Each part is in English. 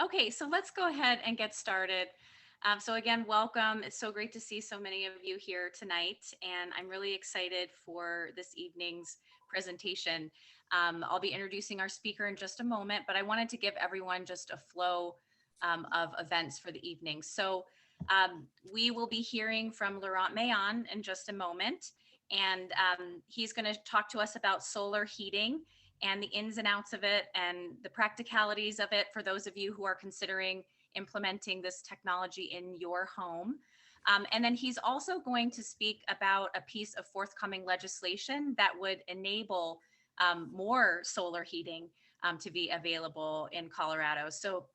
Okay, so let's go ahead and get started. So again, welcome. It's so great to see so many of you here tonight, and I'm really excited for this evening's presentation. I'll be introducing our speaker in just a moment, but I wanted to give everyone just a flow of events for the evening. So we will be hearing from Laurent Mayon in just a moment, and he's going to talk to us about solar heating and the ins and outs of it and the practicalities of it for those of you who are considering implementing this technology in your home. And then he's also going to speak about a piece of forthcoming legislation that would enable more solar heating to be available in Colorado. So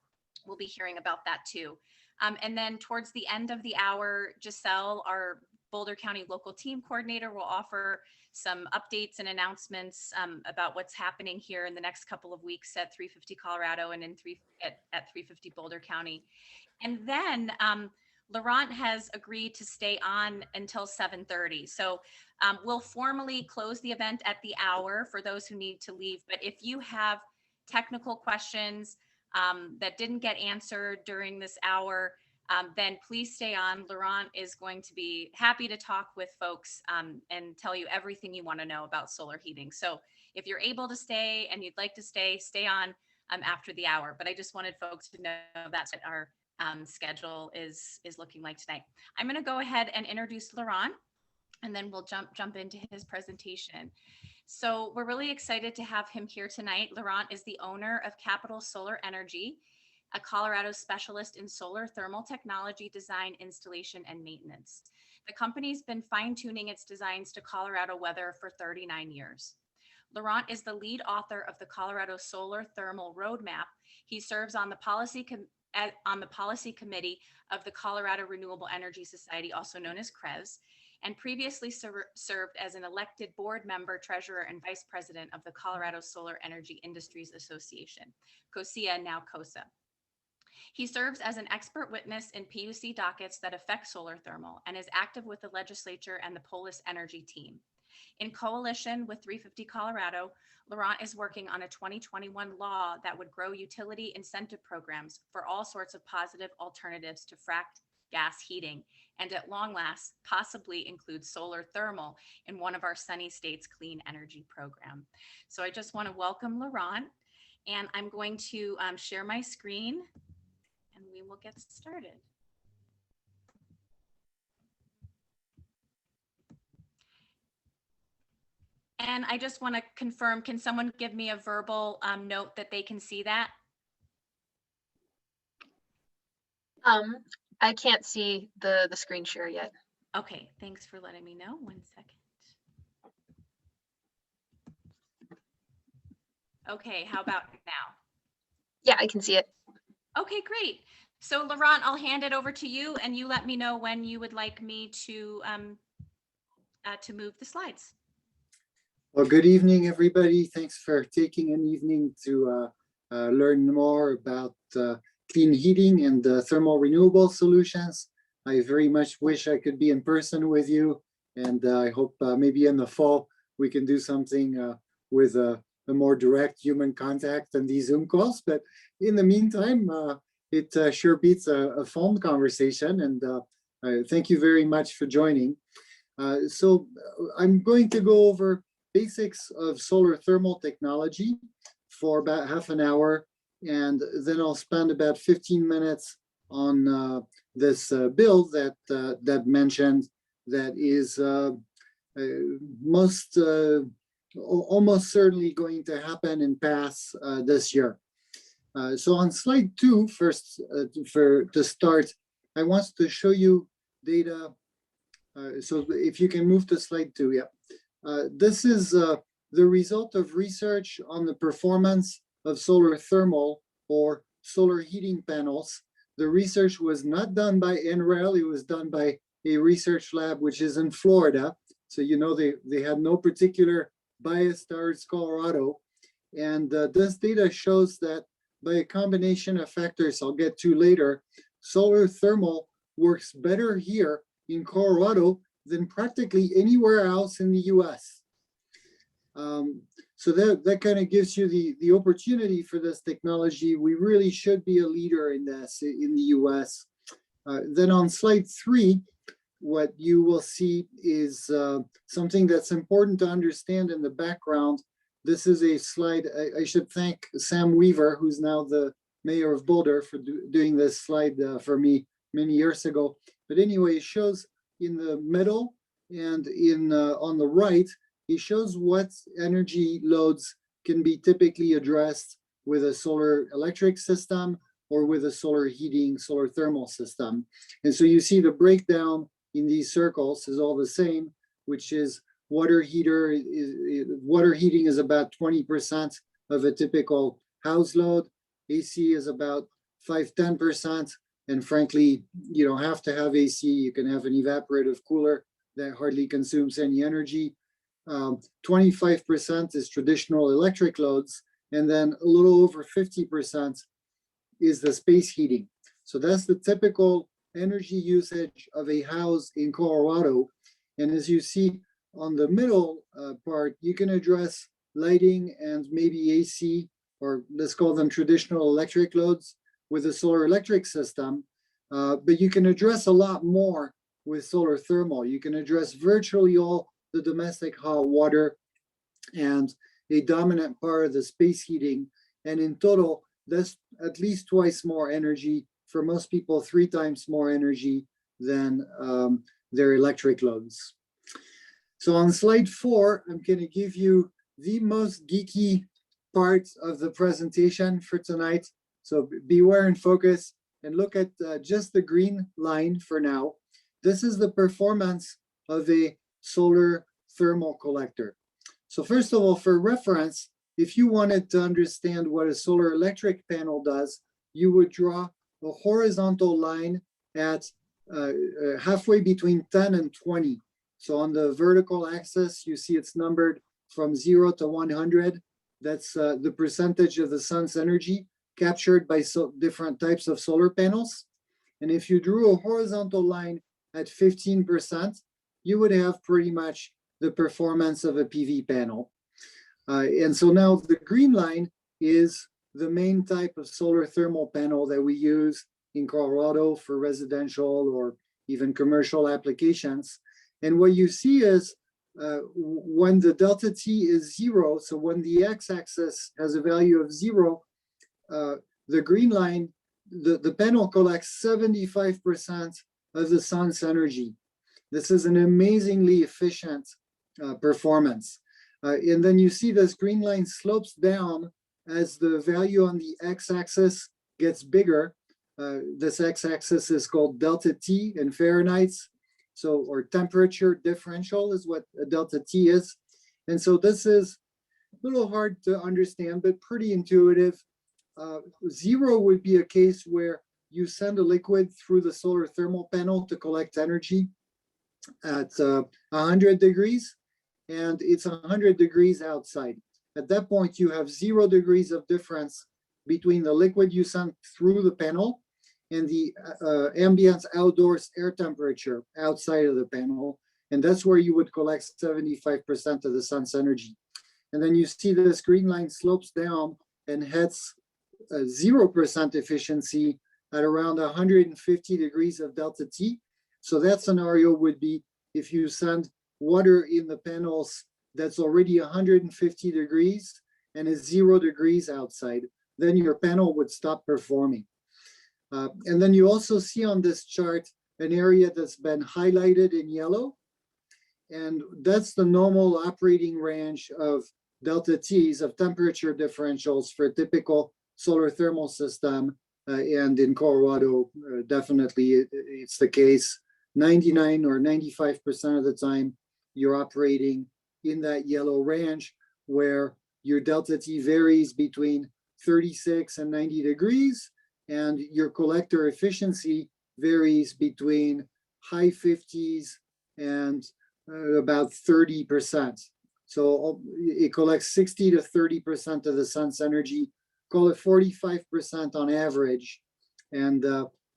we'll be hearing about that too. And then towards the end of the hour, Giselle, our Boulder County local team coordinator, will offer some updates and announcements about what's happening here in the next couple of weeks at 350 Colorado and at 350 Boulder County. And then Laurent has agreed to stay on until 7:30. So we'll formally close the event at the hour for those who need to leave. But if you have technical questions that didn't get answered during this hour, then please stay on. Laurent is going to be happy to talk with folks and tell you everything you want to know about solar heating. So if you're able to stay and you'd like to stay on after the hour. But I just wanted folks to know that's what our schedule is looking like tonight. I'm going to go ahead and introduce Laurent, and then we'll jump into his presentation. So we're really excited to have him here tonight. Laurent is the owner of Capital Solar Energy, a Colorado specialist in solar thermal technology design, installation, and maintenance. The company's been fine-tuning its designs to Colorado weather for 39 years. Laurent is the lead author of the Colorado Solar Thermal Roadmap. He serves on the policy committee of the Colorado Renewable Energy Society, also known as CRES, and previously served as an elected board member, treasurer, and vice president of the Colorado Solar Energy Industries Association, COSIA, now COSA. He serves as an expert witness in PUC dockets that affect solar thermal and is active with the legislature and the Polis Energy team. In coalition with 350 Colorado, Laurent is working on a 2021 law that would grow utility incentive programs for all sorts of positive alternatives to fracked gas heating, and at long last, possibly include solar thermal in one of our sunny states' clean energy program. So I just want to welcome Laurent, and I'm going to share my screen and we will get started. And I just want to confirm, can someone give me a verbal note that they can see that? I can't see the screen share yet. Okay, thanks for letting me know. 1 second. Okay, how about now? Yeah, I can see it. Okay, great. So Laurent, I'll hand it over to you and you let me know when you would like me to move the slides. Well, good evening, everybody. Thanks for taking an evening to learn more about clean heating and thermal renewable solutions. I very much wish I could be in person with you, and I hope maybe in the fall we can do something with a more direct human contact than these Zoom calls. But in the meantime, it sure beats a phone conversation, and thank you very much for joining. So I'm going to go over basics of solar thermal technology for about half an hour, and then I'll spend about 15 minutes on this bill that mentioned that is almost certainly going to happen and pass this year. So on slide 2, first, to start, I want to show you data. So if you can move to slide 2, yeah. This is the result of research on the performance of solar thermal or solar heating panels. The research was not done by NREL, it was done by a research lab which is in Florida. So you know they had no particular bias towards Colorado. And this data shows that by a combination of factors I'll get to later, solar thermal works better here in Colorado than practically anywhere else in the US. So that kind of gives you the opportunity for this technology. We really should be a leader in this in the US. Then on slide 3, what you will see is something that's important to understand in the background. This is a slide. I should thank Sam Weaver, who's now the mayor of Boulder, for doing this slide for me many years ago. But anyway, it shows in the middle and on the right, it shows what energy loads can be typically addressed with a solar electric system or with a solar heating, solar thermal system. And so you see the breakdown in these circles is all the same, which is water heating is about 20% of a typical house load. AC is about 5-10%. And frankly, you don't have to have AC. You can have an evaporative cooler that hardly consumes any energy. 25% is traditional electric loads, and then a little over 50% is the space heating. So that's the typical energy usage of a house in Colorado. And as you see on the middle part, you can address lighting and maybe AC, or let's call them traditional electric loads, with a solar electric system. But you can address a lot more with solar thermal. You can address virtually all the domestic hot water and a dominant part of the space heating. And in total, that's at least twice more energy, for most people 3 times more energy than their electric loads. So on slide 4, I'm going to give you the most geeky part of the presentation for tonight. So beware and focus and look at just the green line for now. This is the performance of a solar thermal collector. So first of all, for reference, if you wanted to understand what a solar electric panel does, you would draw a horizontal line at halfway between 10 and 20. So on the vertical axis, you see it's numbered from 0 to 100. That's the percentage of the sun's energy captured by different types of solar panels. And if you drew a horizontal line at 15%, you would have pretty much the performance of a PV panel. And so now the green line is the main type of solar thermal panel that we use in Colorado for residential or even commercial applications. And what you see is when the delta T is 0, so when the x-axis has a value of 0, the green line, the panel collects 75% of the sun's energy. This is an amazingly efficient performance. And then you see this green line slopes down as the value on the x-axis gets bigger. This x-axis is called delta T in Fahrenheit. So, or temperature differential is what a delta T is. And so this is a little hard to understand, but pretty intuitive. 0 would be a case where you send a liquid through the solar thermal panel to collect energy at 100 degrees, and it's 100 degrees outside. At that point, you have 0 degrees of difference between the liquid you sent through the panel and the ambient outdoors air temperature outside of the panel. And that's where you would collect 75% of the sun's energy. And then you see this green line slopes down and hits 0% efficiency at around 150 degrees of delta T. So that scenario would be if you send water in the panels that's already 150 degrees and is 0 degrees outside, then your panel would stop performing. And then you also see on this chart an area that's been highlighted in yellow. And that's the normal operating range of delta T's, of temperature differentials for a typical solar thermal system. And in Colorado, definitely it's the case. 99 or 95% of the time, you're operating in that yellow range where your delta T varies between 36 and 90 degrees, and your collector efficiency varies between high 50s and about 30%. So it collects 60 to 30% of the sun's energy, call it 45% on average. And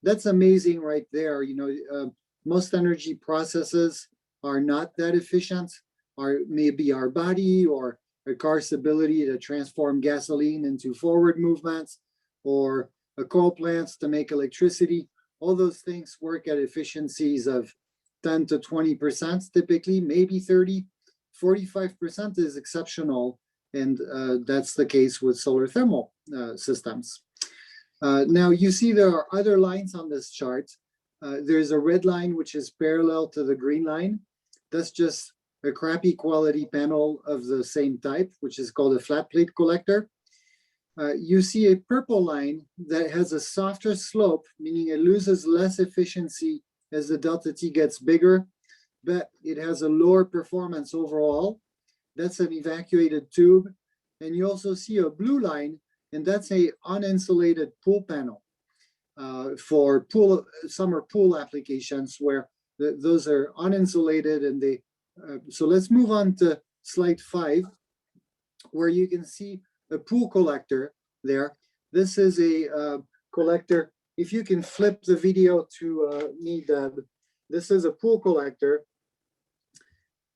that's amazing right there. You know, most energy processes are not that efficient, or maybe our body or a car's ability to transform gasoline into forward movements, or a coal plants to make electricity. All those things work at efficiencies of 10 to 20% typically, maybe 30. 45% is exceptional, and that's the case with solar thermal systems. Now you see there are other lines on this chart. There's a red line which is parallel to the green line. That's just a crappy quality panel of the same type, which is called a flat plate collector. You see a purple line that has a softer slope, meaning it loses less efficiency as the delta T gets bigger, but it has a lower performance overall. That's an evacuated tube. And you also see a blue line, and that's a uninsulated pool panel for summer pool applications where those are uninsulated. And they so let's move on to slide 5, where you can see a pool collector there. This is a collector. If you can flip the video to me, Deb, this is a pool collector.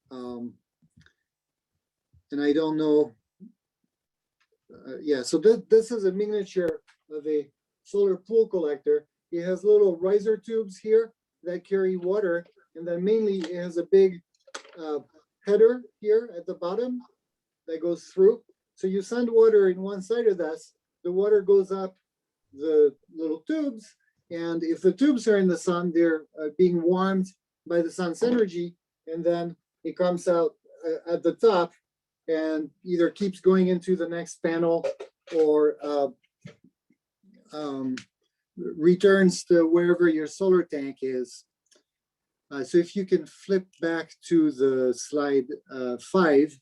And I don't know. Yeah, so this is a miniature of a solar pool collector. It has little riser tubes here that carry water, and then mainly it has a big header here at the bottom that goes through. So you send water in one side of this, the water goes up the little tubes, and if the tubes are in the sun, they're being warmed by the sun's energy, and then it comes out at the top and either keeps going into the next panel or returns to wherever your solar tank is. So if you can flip back to the slide 5,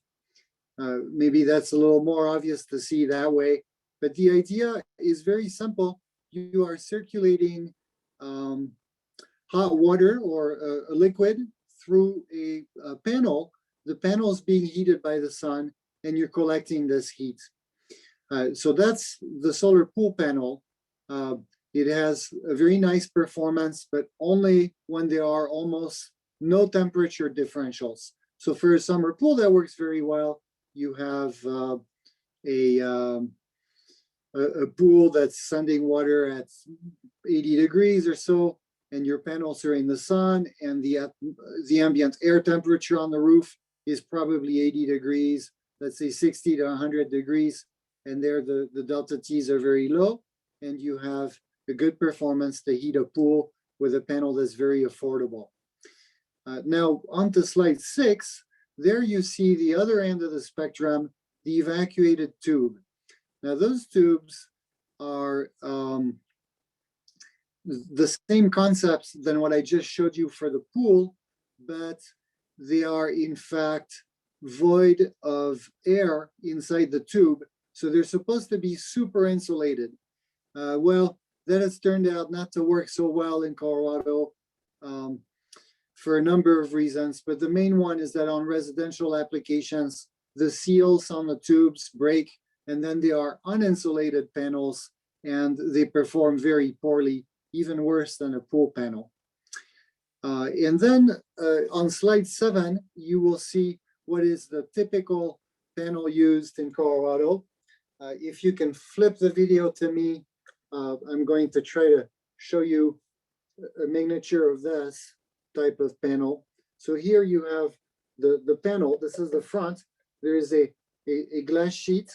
maybe that's a little more obvious to see that way. But the idea is very simple. You are circulating hot water or a liquid through a panel. The panel is being heated by the sun, and you're collecting this heat. So that's the solar pool panel. It has a very nice performance, but only when there are almost no temperature differentials. So for a summer pool, that works very well. You have a pool that's sending water at 80 degrees or so, and your panels are in the sun, and the ambient air temperature on the roof is probably 80 degrees, let's say 60 to 100 degrees, and there the delta T's are very low, and you have a good performance to heat a pool with a panel that's very affordable. Now on to slide 6, there you see the other end of the spectrum, the evacuated tube. Now those tubes are the same concepts than what I just showed you for the pool, but they are in fact void of air inside the tube. So they're supposed to be super insulated. Well, that has turned out not to work so well in Colorado for a number of reasons, but the main one is that on residential applications, the seals on the tubes break, and then they are uninsulated panels, and they perform very poorly, even worse than a pool panel. And then on slide 7, you will see what is the typical panel used in Colorado. If you can flip the video to me, I'm going to try to show you a miniature of this type of panel. So here you have the panel. This is the front. There is a glass sheet.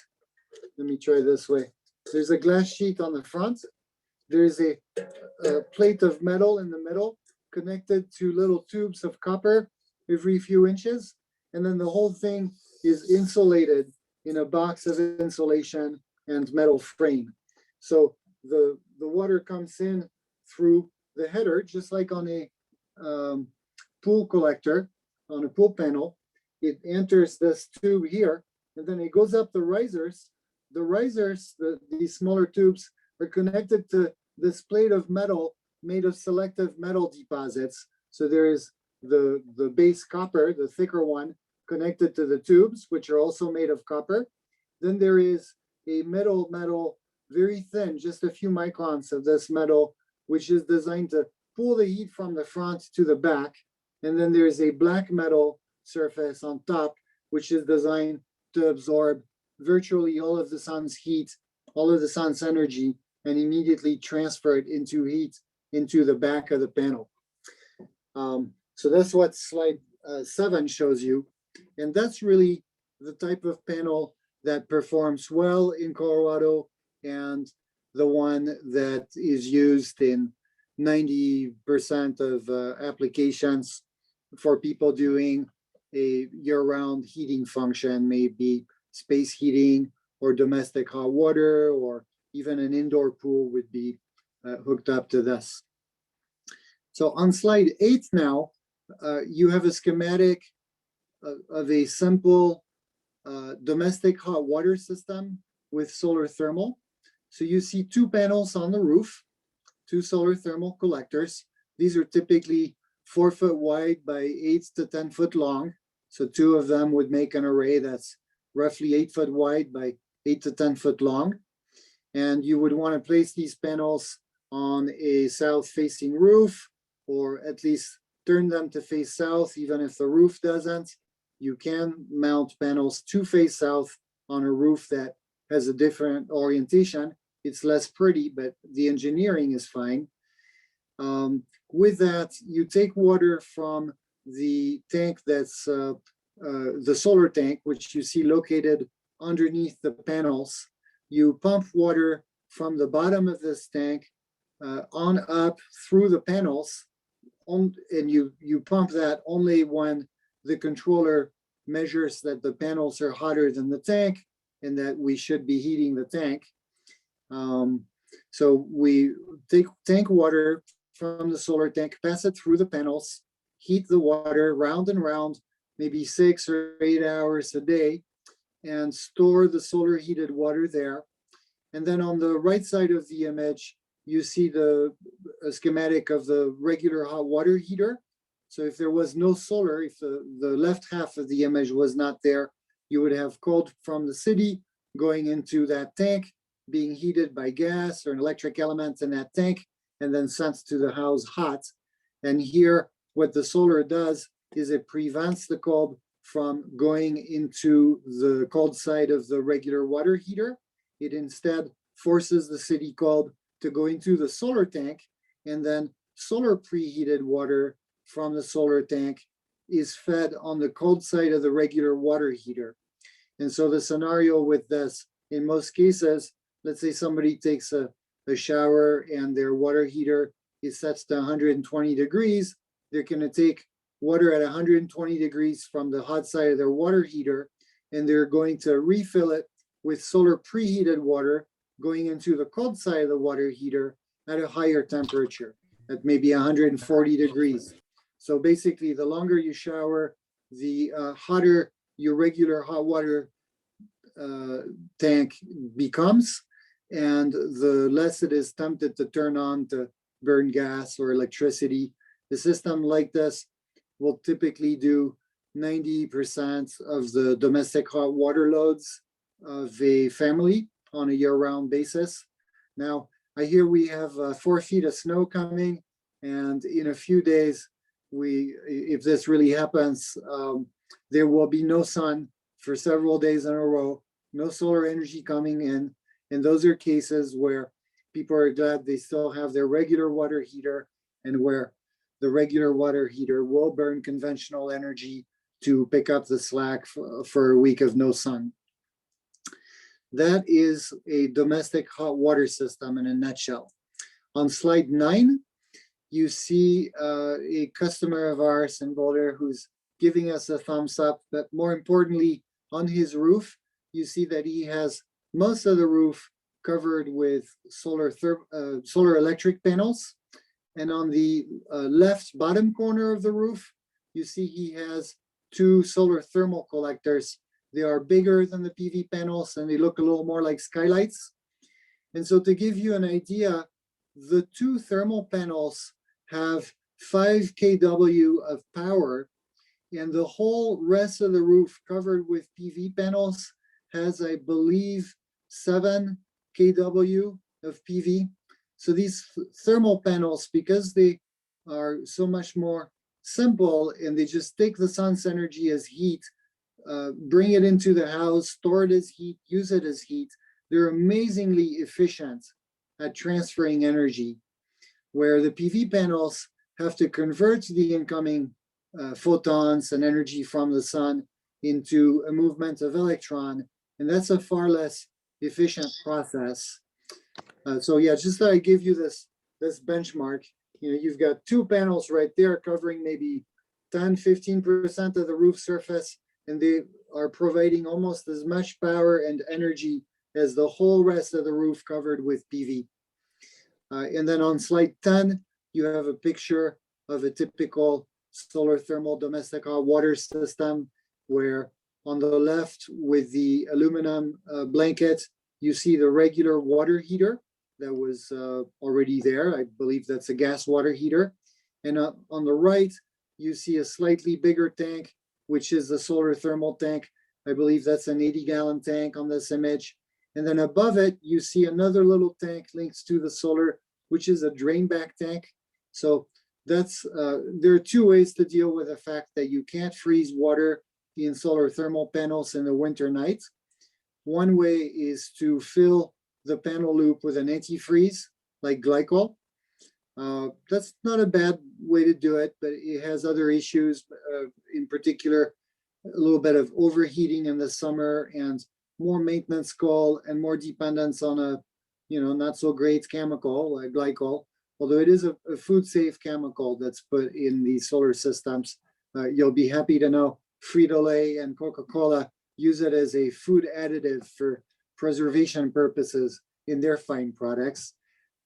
Let me try this way. There's a glass sheet on the front. There's a plate of metal in the middle connected to little tubes of copper every few inches. And then the whole thing is insulated in a box of insulation and metal frame. So the water comes in through the header, just like on a pool collector, on a pool panel. It enters this tube here, and then it goes up the risers. The risers, these smaller tubes, are connected to this plate of metal made of selective metal deposits. So there is the base copper, the thicker one, connected to the tubes, which are also made of copper. Then there is a metal, very thin, just a few microns of this metal, which is designed to pull the heat from the front to the back. And then there's a black metal surface on top, which is designed to absorb virtually all of the sun's heat, all of the sun's energy, and immediately transfer it into heat into the back of the panel. So that's what slide 7 shows you. And that's really the type of panel that performs well in Colorado and the one that is used in 90% of applications for people doing a year-round heating function, maybe space heating or domestic hot water, or even an indoor pool would be hooked up to this. So on slide 8 now, you have a schematic of a simple domestic hot water system with solar thermal. So you see 2 panels on the roof, 2 solar thermal collectors. These are typically 4 foot wide by 8 to 10 foot long. So 2 of them would make an array that's roughly 8 foot wide by 8 to 10 foot long. And you would want to place these panels on a south facing roof, or at least turn them to face south, even if the roof doesn't. You can mount panels to face south on a roof that has a different orientation. It's less pretty, but the engineering is fine. With that, you take water from the tank that's the solar tank, which you see located underneath the panels. You pump water from the bottom of this tank on up through the panels, and you pump that only when the controller measures that the panels are hotter than the tank and that we should be heating the tank. So we take tank water from the solar tank, pass it through the panels, heat the water round and round, maybe 6 or 8 hours a day, and store the solar heated water there. And then on the right side of the image, you see the schematic of the regular hot water heater. So if there was no solar, if the left half of the image was not there, you would have cold from the city going into that tank, being heated by gas or an electric element in that tank, and then sent to the house hot. And here, what the solar does is it prevents the cold from going into the cold side of the regular water heater. It instead forces the city cold to go into the solar tank, and then solar preheated water from the solar tank is fed on the cold side of the regular water heater. And so the scenario with this, in most cases, let's say somebody takes a shower and their water heater is set to 120 degrees, they're gonna take water at 120 degrees from the hot side of their water heater, and they're going to refill it with solar preheated water going into the cold side of the water heater at a higher temperature, at maybe 140 degrees. So basically, the longer you shower, the hotter your regular hot water tank becomes, and the less it is tempted to turn on to burn gas or electricity. The system like this will typically do 90% of the domestic hot water loads of a family on a year-round basis. Now, I hear we have 4 feet of snow coming, and in a few days, if this really happens, there will be no sun for several days in a row, no solar energy coming in. And those are cases where people are glad they still have their regular water heater, and where the regular water heater will burn conventional energy to pick up the slack for a week of no sun. That is a domestic hot water system in a nutshell. On slide 9, you see a customer of ours in Boulder who's giving us a thumbs up, but more importantly, on his roof, you see that he has most of the roof covered with solar electric panels. And on the left bottom corner of the roof, you see he has 2 solar thermal collectors. They are bigger than the PV panels, and they look a little more like skylights. And so to give you an idea, the 2 thermal panels have 5 kW of power, and the whole rest of the roof covered with PV panels has, I believe, 7 kW of PV. So these thermal panels, because they are so much more simple and they just take the sun's energy as heat, bring it into the house, store it as heat, use it as heat. They're amazingly efficient at transferring energy, where the PV panels have to convert the incoming photons and energy from the sun into a movement of electron, and that's a far less efficient process. So yeah, just thought I'd give you this benchmark. You know, you've got two panels right there covering maybe 10-15% of the roof surface, and they are providing almost as much power and energy as the whole rest of the roof covered with PV. And then on slide 10, you have a picture of a typical solar thermal domestic hot water system, where on the left with the aluminum blanket, you see the regular water heater that was already there. I believe that's a gas water heater. And on the right, you see a slightly bigger tank, which is the solar thermal tank. I believe that's an 80-gallon tank on this image. And then above it, you see another little tank linked to the solar, which is a drain back tank. So that's there are two ways to deal with the fact that you can't freeze water in solar thermal panels in the winter night. One way is to fill the panel loop with an antifreeze, like glycol. That's not a bad way to do it, but it has other issues, in particular, a little bit of overheating in the summer and more maintenance call and more dependence on a, not so great chemical like glycol, although it is a food safe chemical that's put in these solar systems. You'll be happy to know Frito-Lay and Coca-Cola use it as a food additive for preservation purposes in their fine products.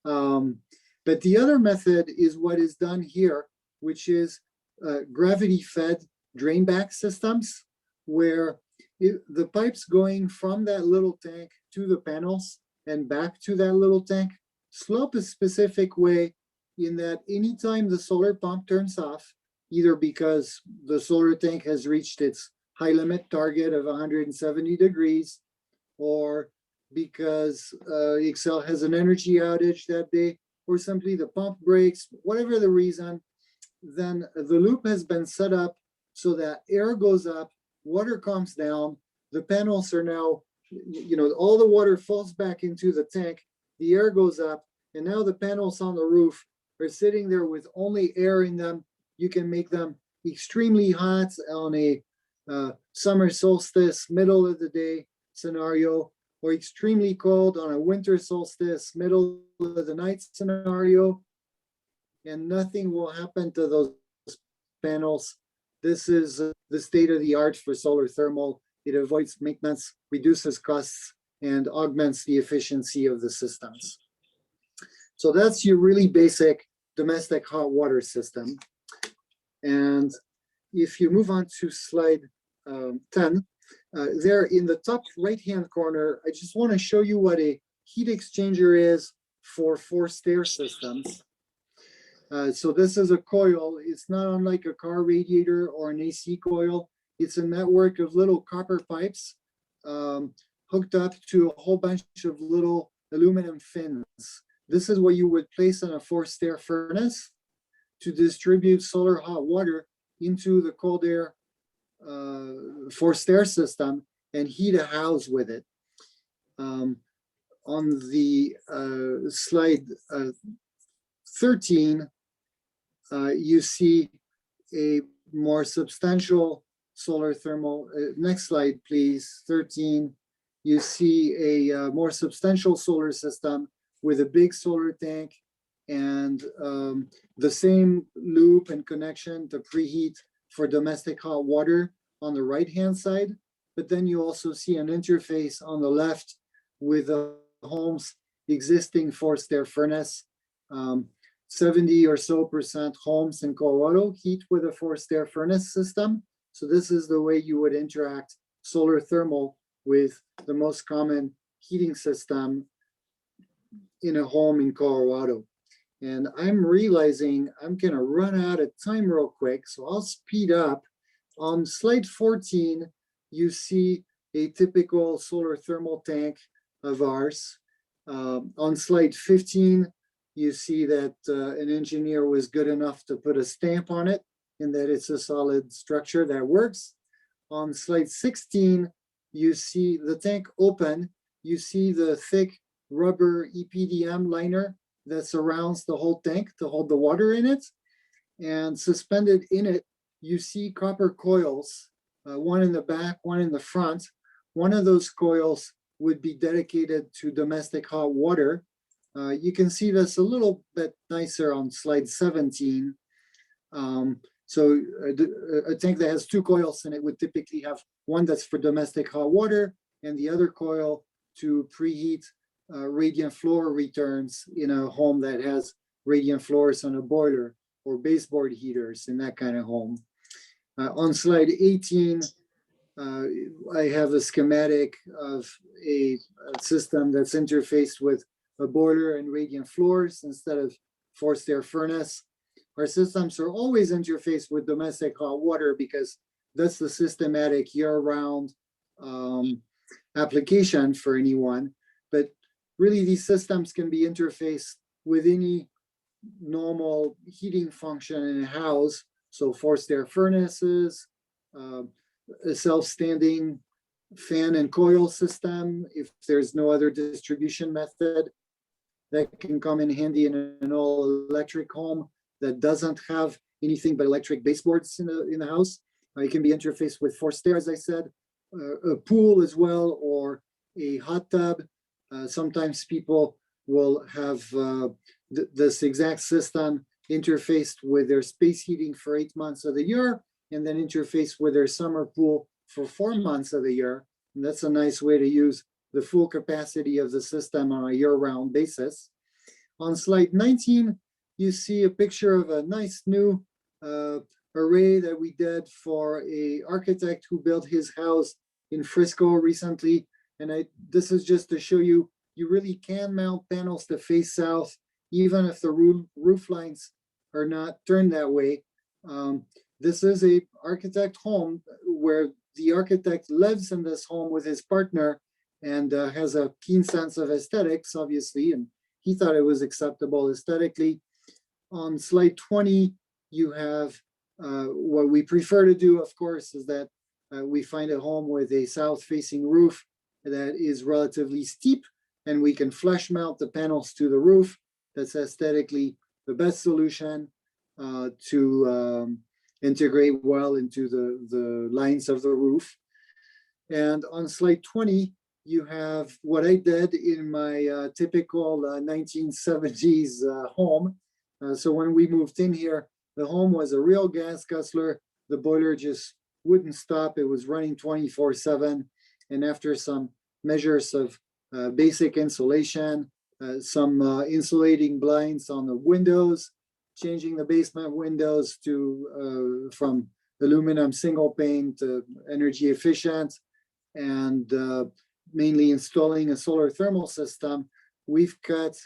But the other method is what is done here, which is gravity-fed drainback systems, where the pipes going from that little tank to the panels and back to that little tank slope a specific way, in that anytime the solar pump turns off, either because the solar tank has reached its high limit target of 170 degrees, or because Excel has an energy outage that day, or simply the pump breaks, whatever the reason, then the loop has been set up so that air goes up, water comes down, the panels are now, all the water falls back into the tank, the air goes up, and now the panels on the roof are sitting there with only air in them. You can make them extremely hot on a summer solstice, middle of the day scenario, or extremely cold on a winter solstice, middle of the night scenario, and nothing will happen to those panels. This is the state of the art for solar thermal. It avoids maintenance, reduces costs, and augments the efficiency of the systems. So that's your really basic domestic hot water system. And if you move on to slide 10, there in the top right-hand corner, I just want to show you what a heat exchanger is for forced air systems. So this is a coil. It's not unlike a car radiator or an AC coil. It's a network of little copper pipes hooked up to a whole bunch of little aluminum fins. This is what you would place in a forced air furnace to distribute solar hot water into the cold air forced air system and heat a house with it. On the slide 13, you see a more substantial solar thermal. Next slide, please. 13. You see a more substantial solar system with a big solar tank and the same loop and connection to preheat for domestic hot water on the right-hand side. But then you also see an interface on the left with the home's existing forced air furnace. 70 or so % homes in Colorado heat with a forced air furnace system. So this is the way you would interact solar thermal with the most common heating system in a home in Colorado. And I'm realizing I'm gonna run out of time real quick, so I'll speed up. On slide 14, you see a typical solar thermal tank of ours. On slide 15, you see that an engineer was good enough to put a stamp on it and that it's a solid structure that works. On slide 16, you see the tank open. You see the thick rubber EPDM liner that surrounds the whole tank to hold the water in it. And suspended in it, you see copper coils, one in the back, one in the front. One of those coils would be dedicated to domestic hot water. You can see this a little bit nicer on slide 17. So a tank that has two coils in it would typically have one that's for domestic hot water and the other coil to preheat radiant floor returns in a home that has radiant floors on a boiler or baseboard heaters in that kind of home. On slide 18, I have a schematic of a system that's interfaced with a boiler and radiant floors instead of forced air furnace. Our systems are always interfaced with domestic hot water because that's the systematic year-round application for anyone. But really, these systems can be interfaced with any normal heating function in a house. So forced air furnaces, a self-standing fan and coil system, if there's no other distribution method, that can come in handy in an all-electric home that doesn't have anything but electric baseboards in the house. It can be interfaced with forced air, as I said, a pool as well, or a hot tub. Sometimes people will have this exact system interfaced with their space heating for 8 months of the year, and then interface with their summer pool for 4 months of the year. And that's a nice way to use the full capacity of the system on a year-round basis. On slide 19, you see a picture of a nice new array that we did for an architect who built his house in Frisco recently. And this is just to show you, you really can mount panels to face south, even if the roof lines are not turned that way. This is a architect home where the architect lives in this home with his partner and has a keen sense of aesthetics, obviously, and he thought it was acceptable aesthetically. On slide 20, you have what we prefer to do, of course, is that we find a home with a south-facing roof that is relatively steep, and we can flush mount the panels to the roof. That's aesthetically the best solution to integrate well into the lines of the roof. And on slide 20, you have what I did in my typical 1970s home. So when we moved in here, the home was a real gas guzzler. The boiler just wouldn't stop. It was running 24/7. And after some measures of basic insulation, some insulating blinds on the windows, changing the basement windows to from aluminum single pane to energy efficient, and mainly installing a solar thermal system, we've cut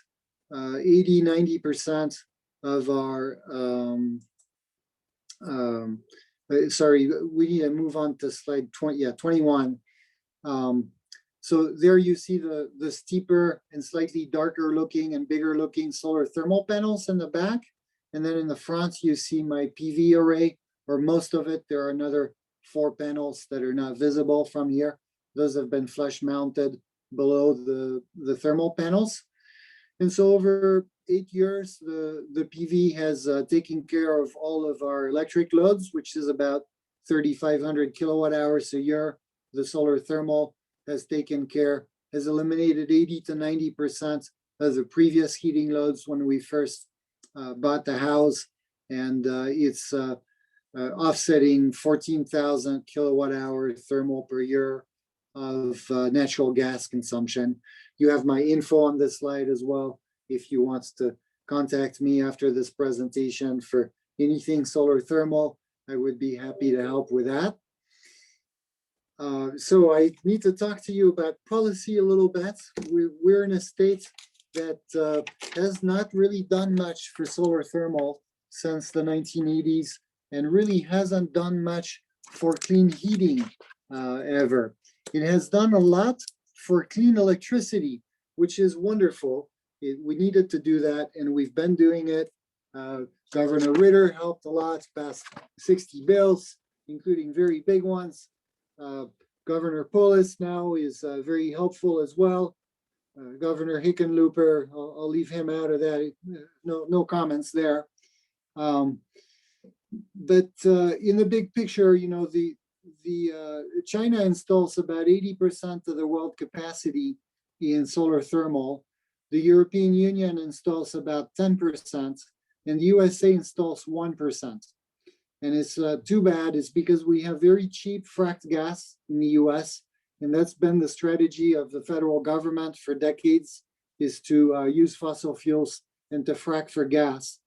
80–90% of our sorry, we need to move on to slide 21. So there you see the steeper and slightly darker looking and bigger looking solar thermal panels in the back. And then in the front, you see my PV array, or most of it. There are another 4 panels that are not visible from here. Those have been flush mounted below the thermal panels. And so over 8 years, the PV has taken care of all of our electric loads, which is about 3,500 kilowatt hours a year. The solar thermal has eliminated 80–90% of the previous heating loads when we first bought the house, and it's offsetting 14,000 kilowatt hour thermal per year of natural gas consumption. You have my info on this slide as well if you want to contact me after this presentation for anything solar thermal. I would be happy to help with that. So I need to talk to you about policy a little bit. We're in a state that has not really done much for solar thermal since the 1980s, and really hasn't done much for clean heating ever. It has done a lot for clean electricity, which is wonderful. We needed to do that, and we've been doing it. Governor Ritter helped a lot, passed 60 bills, including very big ones, Governor Polis now is very helpful as well. Governor Hickenlooper, I'll leave him out of that. No comments there. But in the big picture, you know, China installs about 80% of the world capacity in solar thermal. The European Union installs about 10%, and the USA installs 1%. And it's too bad. It's because we have very cheap fracked gas in the US, and that's been the strategy of the federal government for decades, is to use fossil fuels and to frack for gas.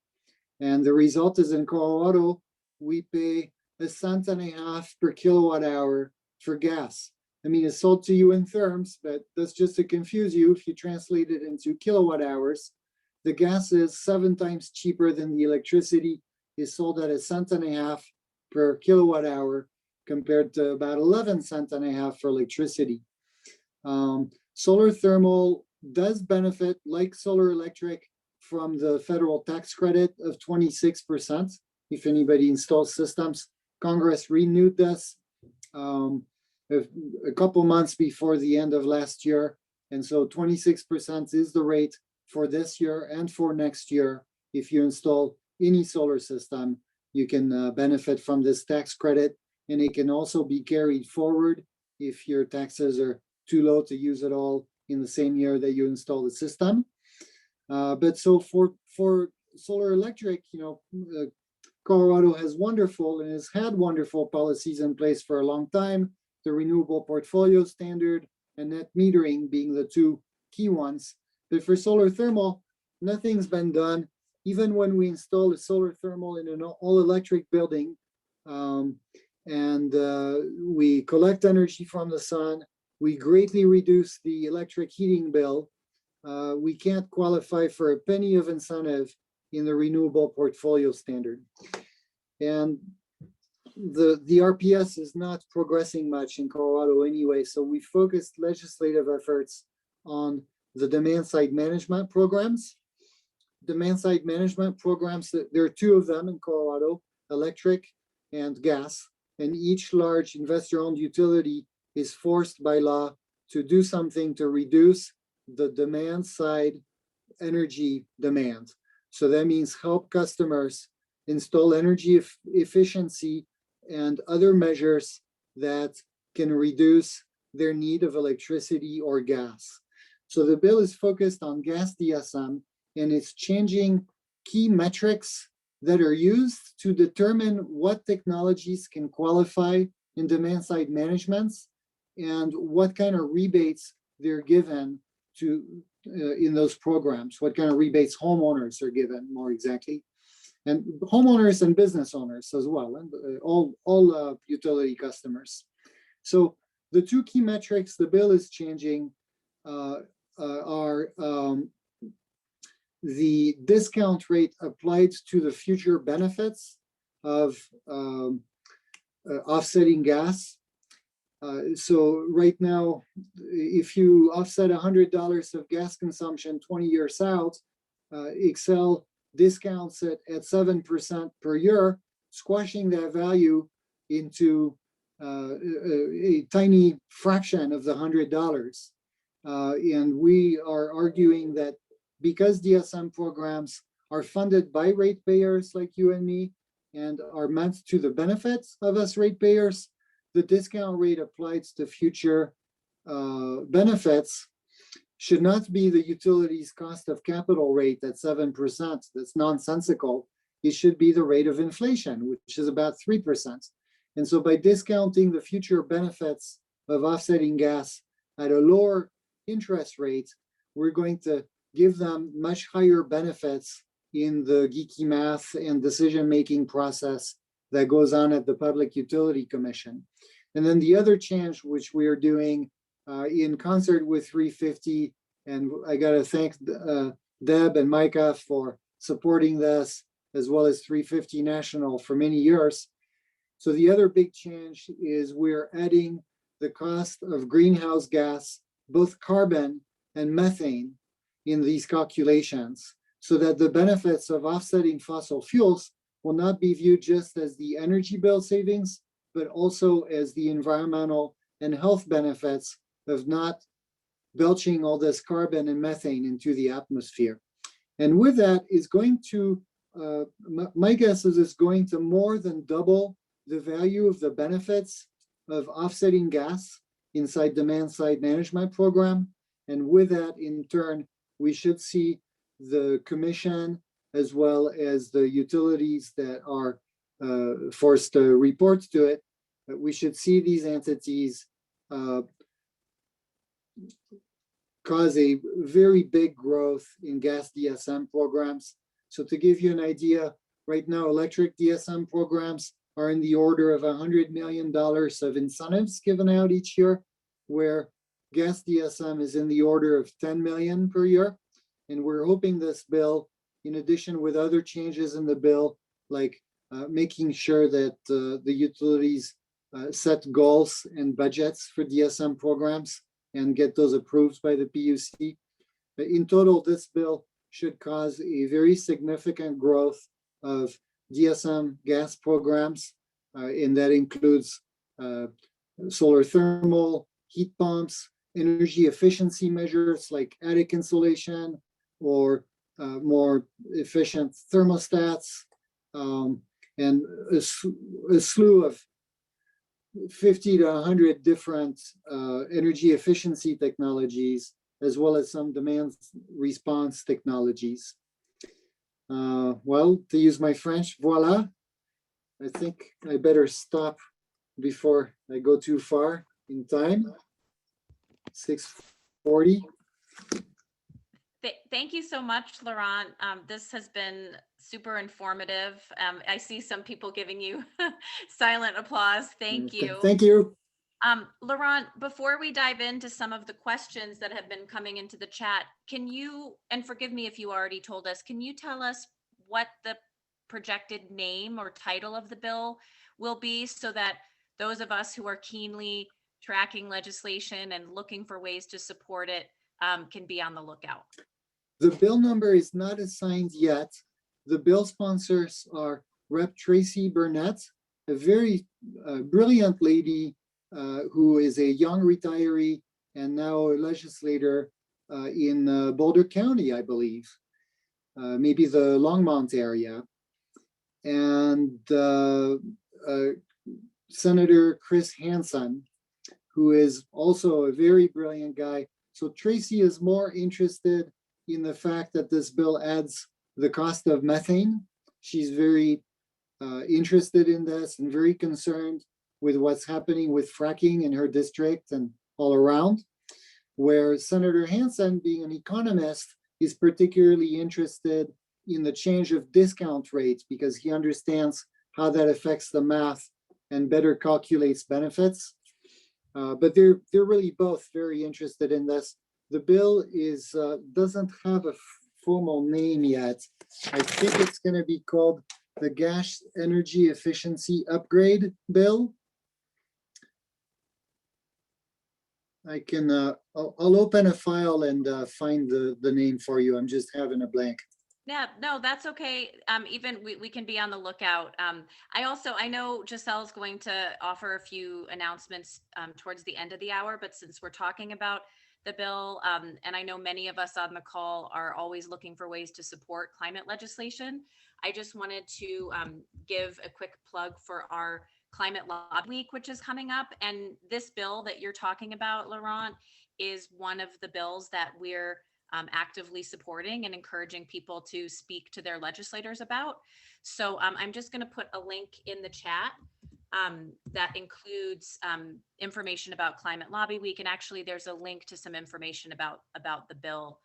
And the result is in Colorado, we pay $0.015 per kilowatt hour for gas. I mean, it's sold to you in therms, but that's just to confuse you. If you translate it into kilowatt hours, the gas is 7 times cheaper than the electricity, is sold at $0.015 per kilowatt hour compared to about 11 cents and a half for electricity. Solar thermal does benefit, like solar electric, from the federal tax credit of 26%. If anybody installs systems, Congress renewed this a couple months before the end of last year. And so 26% is the rate for this year and for next year. If you install any solar system, you can benefit from this tax credit, and it can also be carried forward if your taxes are too low to use it all in the same year that you install the system. But so for solar electric, you know, Colorado has wonderful and has had wonderful policies in place for a long time. The Renewable Portfolio Standard and net metering being the two key ones. But for solar thermal, nothing's been done. Even when we install a solar thermal in an all-electric building, and we collect energy from the sun, we greatly reduce the electric heating bill. We can't qualify for a penny of incentive in the Renewable Portfolio Standard. And the RPS is not progressing much in Colorado anyway, so we focused legislative efforts on the demand-side management programs. Demand-side management programs, there are 2 of them in Colorado, electric and gas, and each large investor-owned utility is forced by law to do something to reduce the demand-side energy demand. So that means help customers install energy efficiency and other measures that can reduce their need of electricity or gas. So the bill is focused on gas DSM, and it's changing key metrics that are used to determine what technologies can qualify in demand-side managements and what kind of rebates they're given to in those programs, what kind of rebates homeowners are given more exactly, and homeowners and business owners as well, and all utility customers. So the 2 key metrics the bill is changing are the discount rate applied to the future benefits of offsetting gas. So right now, if you offset $100 of gas consumption 20 years out, Excel discounts it at 7% per year, squashing that value into a tiny fraction of the $100. And we are arguing that because DSM programs are funded by ratepayers like you and me and are meant to the benefits of us ratepayers, the discount rate applied to future benefits should not be the utility's cost of capital rate at 7%. That's nonsensical. It should be the rate of inflation, which is about 3%. And so by discounting the future benefits of offsetting gas at a lower interest rate, we're going to give them much higher benefits in the geeky math and decision-making process that goes on at the Public Utility Commission. And then the other change, which we are doing in concert with 350, and I got to thank Deb and Micah for supporting this, as well as 350 National for many years. So the other big change is we're adding the cost of greenhouse gas, both carbon and methane, in these calculations, so that the benefits of offsetting fossil fuels will not be viewed just as the energy bill savings, but also as the environmental and health benefits of not belching all this carbon and methane into the atmosphere. And with that is going to, my guess is it's going to more than double the value of the benefits of offsetting gas inside demand side management program. And with that, in turn, we should see the commission as well as the utilities that are forced to report to it. We should see these entities cause a very big growth in gas DSM programs. So to give you an idea, right now, electric DSM programs are in the order of $100 million of incentives given out each year, where gas DSM is in the order of 10 million per year. And we're hoping this bill, in addition with other changes in the bill, like making sure that the utilities set goals and budgets for DSM programs and get those approved by the PUC. But in total, this bill should cause a very significant growth of DSM gas programs, and that includes solar thermal, heat pumps, energy efficiency measures like attic insulation or more efficient thermostats, and a slew of 50 to 100 different energy efficiency technologies, as well as some demand response technologies. Well, to use my French, voila. I think I better stop before I go too far in time. 6:40. Thank you so much, Laurent. This has been super informative. I see some people giving you silent applause. Thank you. Thank you. Laurent, before we dive into some of the questions that have been coming into the chat, can you, and forgive me if you already told us, can you tell us what the projected name or title of the bill will be so that those of us who are keenly tracking legislation and looking for ways to support it can be on the lookout? The bill number is not assigned yet. The bill sponsors are Rep. Tracy Burnett, a very brilliant lady who is a young retiree and now a legislator in Boulder County, I believe, maybe the Longmont area. And Senator Chris Hansen, who is also a very brilliant guy. So Tracy is more interested in the fact that this bill adds the cost of methane. She's very interested in this and very concerned with what's happening with fracking in her district and all around. Where Senator Hansen, being an economist, is particularly interested in the change of discount rates because he understands how that affects the math and better calculates benefits. But they're really both very interested in this. The bill is doesn't have a formal name yet. I think it's going to be called the Gas Energy Efficiency Upgrade Bill. I can, I'll open a file and find the name for you. I'm just having a blank. Yeah, no, that's okay. Even we can be on the lookout. I know Giselle's going to offer a few announcements towards the end of the hour, but since we're talking about the bill, and I know many of us on the call are always looking for ways to support climate legislation, I just wanted to give a quick plug for our Climate Lobby Week, which is coming up. And this bill that you're talking about, Laurent, is one of the bills that we're actively supporting and encouraging people to speak to their legislators about. So I'm just going to put a link in the chat that includes information about Climate Lobby Week. And actually, there's a link to some information about the bill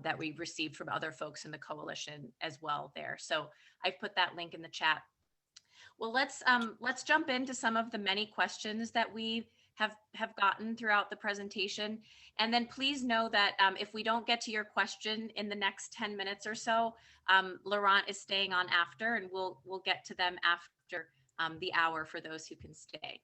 that we received from other folks in the coalition as well there. So I've put that link in the chat. Well, let's jump into some of the many questions that we have gotten throughout the presentation. And then please know that if we don't get to your question in the next 10 minutes or so, Laurent is staying on after, and we'll get to them after the hour for those who can stay.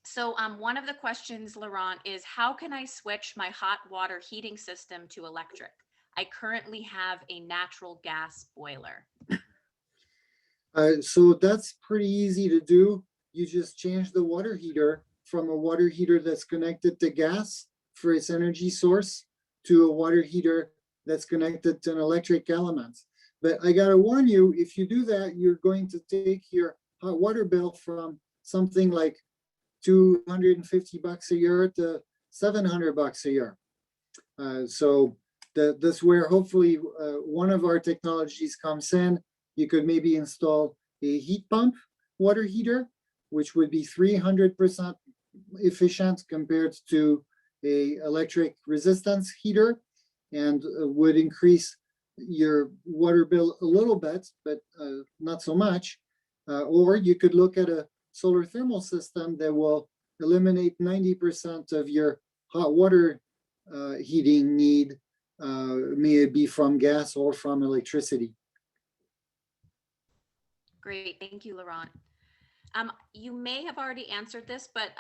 So one of the questions, Laurent, is how can I switch my hot water heating system to electric? I currently have a natural gas boiler. So that's pretty easy to do. you just change the water heater from a water heater that's connected to gas for its energy source to a water heater that's connected to an electric element. But I gotta warn you, if you do that, you're going to take your hot water bill from something like $250 a year to $700 a year. So that's where hopefully one of our technologies comes in. You could maybe install a heat pump water heater, which would be 300% efficient compared to a electric resistance heater, and would increase your water bill a little bit, but not so much. Or you could look at a solar thermal system that will eliminate 90% of your hot water heating need, may it be from gas or from electricity. Great, thank you, Laurent. You may have already answered this, but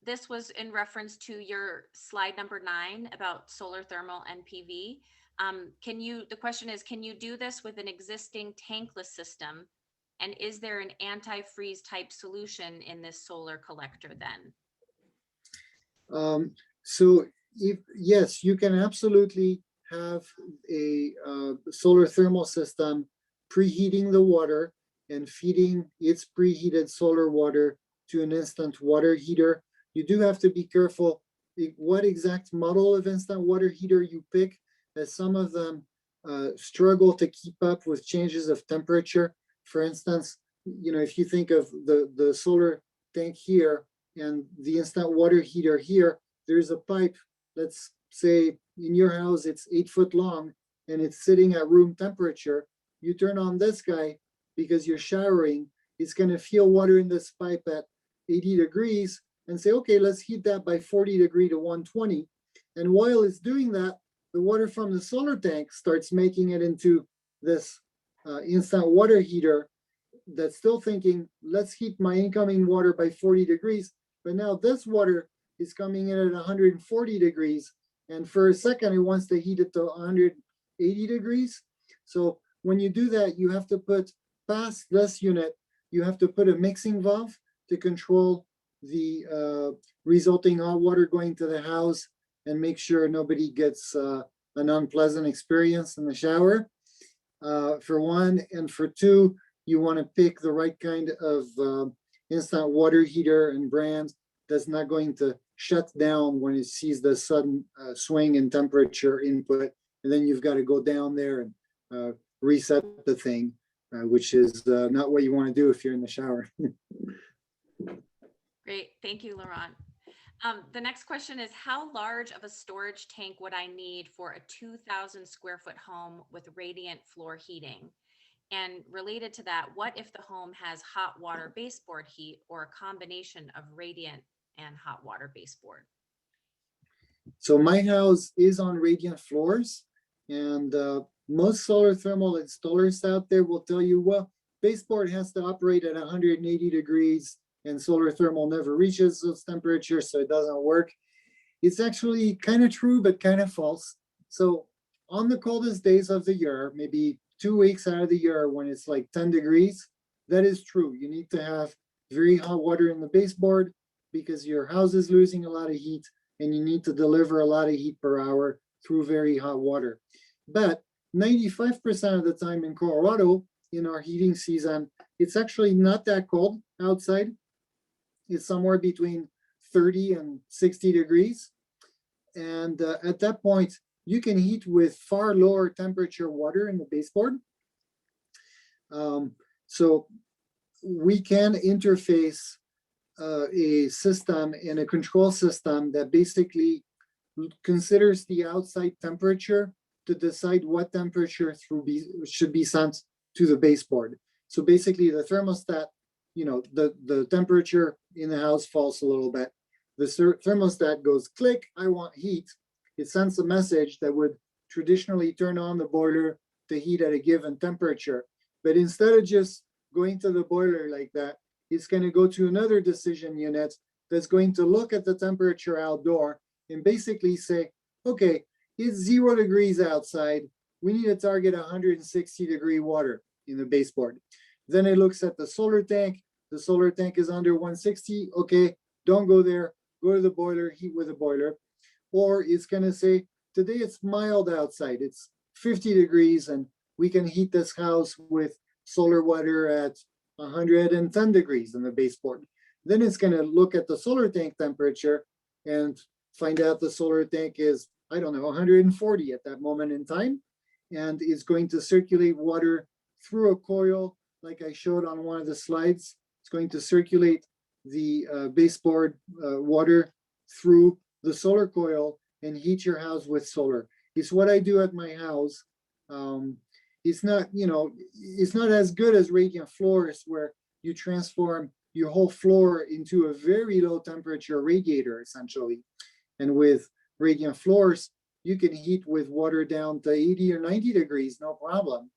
this was in reference to your slide number 9 about solar thermal and PV. The question is, can you do this with an existing tankless system? And is there an antifreeze type solution in this solar collector then? So yes, you can absolutely have a solar thermal system preheating the water and feeding its preheated solar water to an instant water heater. You do have to be careful what exact model of instant water heater you pick, as some of them struggle to keep up with changes of temperature. For instance, if you think of the solar tank here and the instant water heater here, there's a pipe, let's say in your house, it's 8 foot long and it's sitting at room temperature. You turn on this guy because you're showering, it's gonna feel water in this pipe at 80 degrees and say, okay, let's heat that by 40 degree to 120. And while it's doing that, the water from the solar tank starts making it into this instant water heater that's still thinking, let's heat my incoming water by 40 degrees. But now this water is coming in at 140 degrees. And for a second, it wants to heat it to 180 degrees. So when you do that, you have to put past this unit, you have to put a mixing valve to control the resulting hot water going to the house and make sure nobody gets an unpleasant experience in the shower, for one. And for two, you want to pick the right kind of instant water heater and brand that's not going to shut down when it sees the sudden swing in temperature input. And then you've got to go down there and reset the thing, which is not what you want to do if you're in the shower. Great, thank you, Laurent. The next question is, how large of a storage tank would I need for a 2,000 square foot home with radiant floor heating? And related to that, what if the home has hot water baseboard heat or a combination of radiant and hot water baseboard? So my house is on radiant floors, and most solar thermal installers out there will tell you, well, baseboard has to operate at 180 degrees and solar thermal never reaches those temperatures, so it doesn't work. It's actually kind of true, but kind of false. So on the coldest days of the year, maybe 2 weeks out of the year when it's like 10 degrees, that is true. You need to have very hot water in the baseboard because your house is losing a lot of heat and you need to deliver a lot of heat per hour through very hot water. But 95% of the time in Colorado, in our heating season, it's actually not that cold outside. It's somewhere between 30 and 60 degrees. And at that point, you can heat with far lower temperature water in the baseboard. So we can interface a system and a control system that basically considers the outside temperature to decide what temperature should be sent to the baseboard. So basically the thermostat, the temperature in the house falls a little bit. The thermostat goes click, I want heat. It sends a message that would traditionally turn on the boiler to heat at a given temperature. But instead of just going to the boiler like that, it's going to go to another decision unit that's going to look at the temperature outdoor and basically say, okay, it's 0 degrees outside. We need to target 160 degree water in the baseboard. Then it looks at the solar tank. the solar tank is under 160, okay, don't go there, go to the boiler, heat with the boiler. Or it's gonna say, today it's mild outside, it's 50 degrees and we can heat this house with solar water at 110 degrees in the baseboard. Then it's gonna look at the solar tank temperature and find out the solar tank is, I don't know, 140 at that moment in time. And it's going to circulate water through a coil, like I showed on one of the slides. It's going to circulate the baseboard water through the solar coil and heat your house with solar. It's what I do at my house. It's not, it's not as good as radiant floors where you transform your whole floor into a very low temperature radiator, essentially. And with radiant floors, you can heat with water down to 80 or 90 degrees, no problem,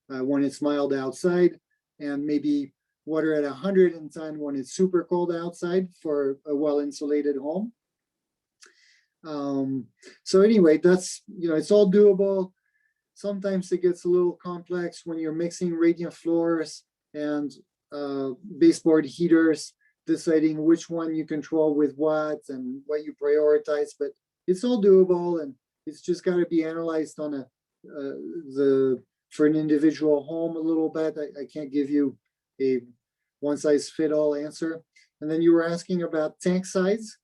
when it's mild outside, and maybe water at 110 when it's super cold outside for a well-insulated home. So anyway, that's, it's all doable. Sometimes it gets a little complex when you're mixing radiant floors and baseboard heaters, deciding which one you control with what and what you prioritize, but it's all doable, and it's just got to be analyzed on for an individual home a little bit. I can't give you a one-size-fit-all answer. And then you were asking about tank size.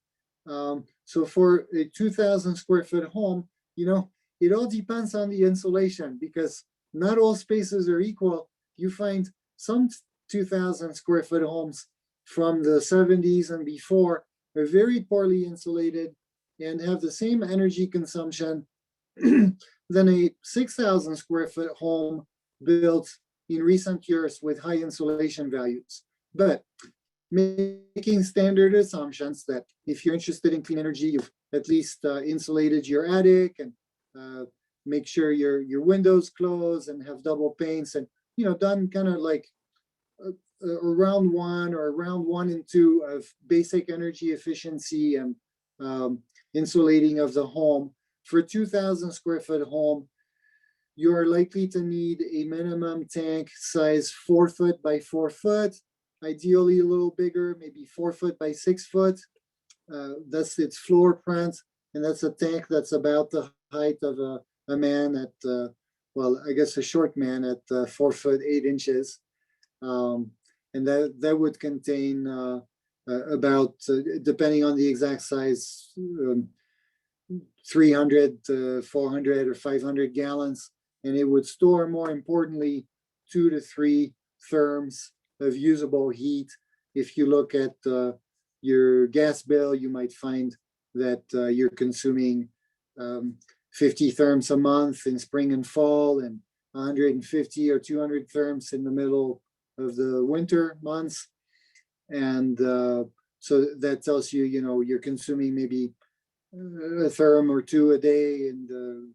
So for a 2,000 square foot home, it all depends on the insulation, because not all spaces are equal. You find some 2,000 square foot homes from the 70s and before are very poorly insulated and have the same energy consumption than a 6,000 square foot home built in recent years with high insulation values. But making standard assumptions that if you're interested in clean energy, you've at least insulated your attic and make sure your windows close and have double panes, and done kind of like around 1 or around 1 and 2 of basic energy efficiency and insulating of the home. For 2,000 square foot home, you're likely to need a minimum tank size 4 foot by 4 foot, ideally a little bigger, maybe 4 foot by 6 foot. That's its floor print, and that's a tank that's about the height of a man at, well, I guess a short man at 4 foot 8 inches. And that would contain about, depending on the exact size, 300 to 400 or 500 gallons. And it would store, more importantly, 2 to 3 therms of usable heat. If you look at your gas bill, you might find that you're consuming 50 therms a month in spring and fall, and 150 or 200 therms in the middle of the winter months. And so that tells you, you're consuming maybe a therm or 2 a day in the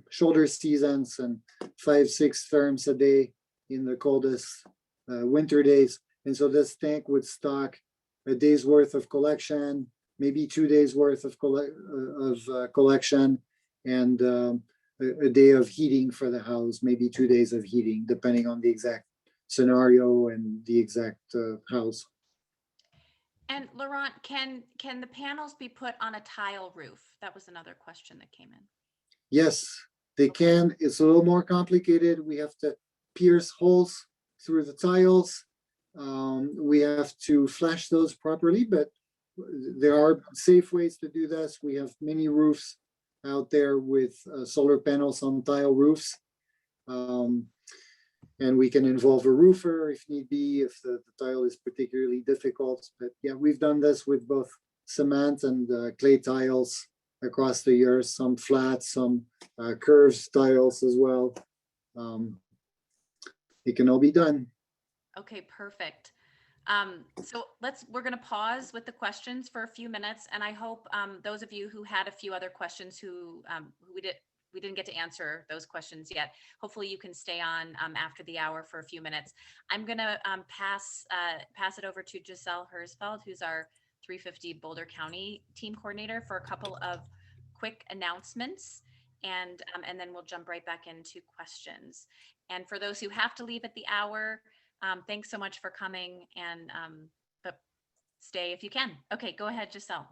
shoulder seasons, and 5-6 therms a day in the coldest winter days. And so this tank would stock a day's worth of collection, maybe 2 days worth of collection, and a day of heating for the house, maybe 2 days of heating, depending on the exact scenario and the exact house. And Laurent, can the panels be put on a tile roof? That was another question that came in. Yes, they can. It's a little more complicated. We have to pierce holes through the tiles. We have to flash those properly, but there are safe ways to do this. We have many roofs out there with solar panels on tile roofs. And we can involve a roofer if need be, if the tile is particularly difficult. But yeah, we've done this with both cement and clay tiles across the years, some flat, some curved tiles as well. It can all be done. Okay, perfect. So we're going to pause with the questions for a few minutes, and I hope those of you who had a few other questions who we didn't get to answer those questions yet, hopefully you can stay on after the hour for a few minutes. I'm going to pass it over to Giselle Hersfeld, who's our 350 Boulder County team coordinator, for a couple of quick announcements, and then we'll jump right back into questions. And for those who have to leave at the hour, Thanks so much for coming, and but stay if you can. Okay, go ahead, Giselle.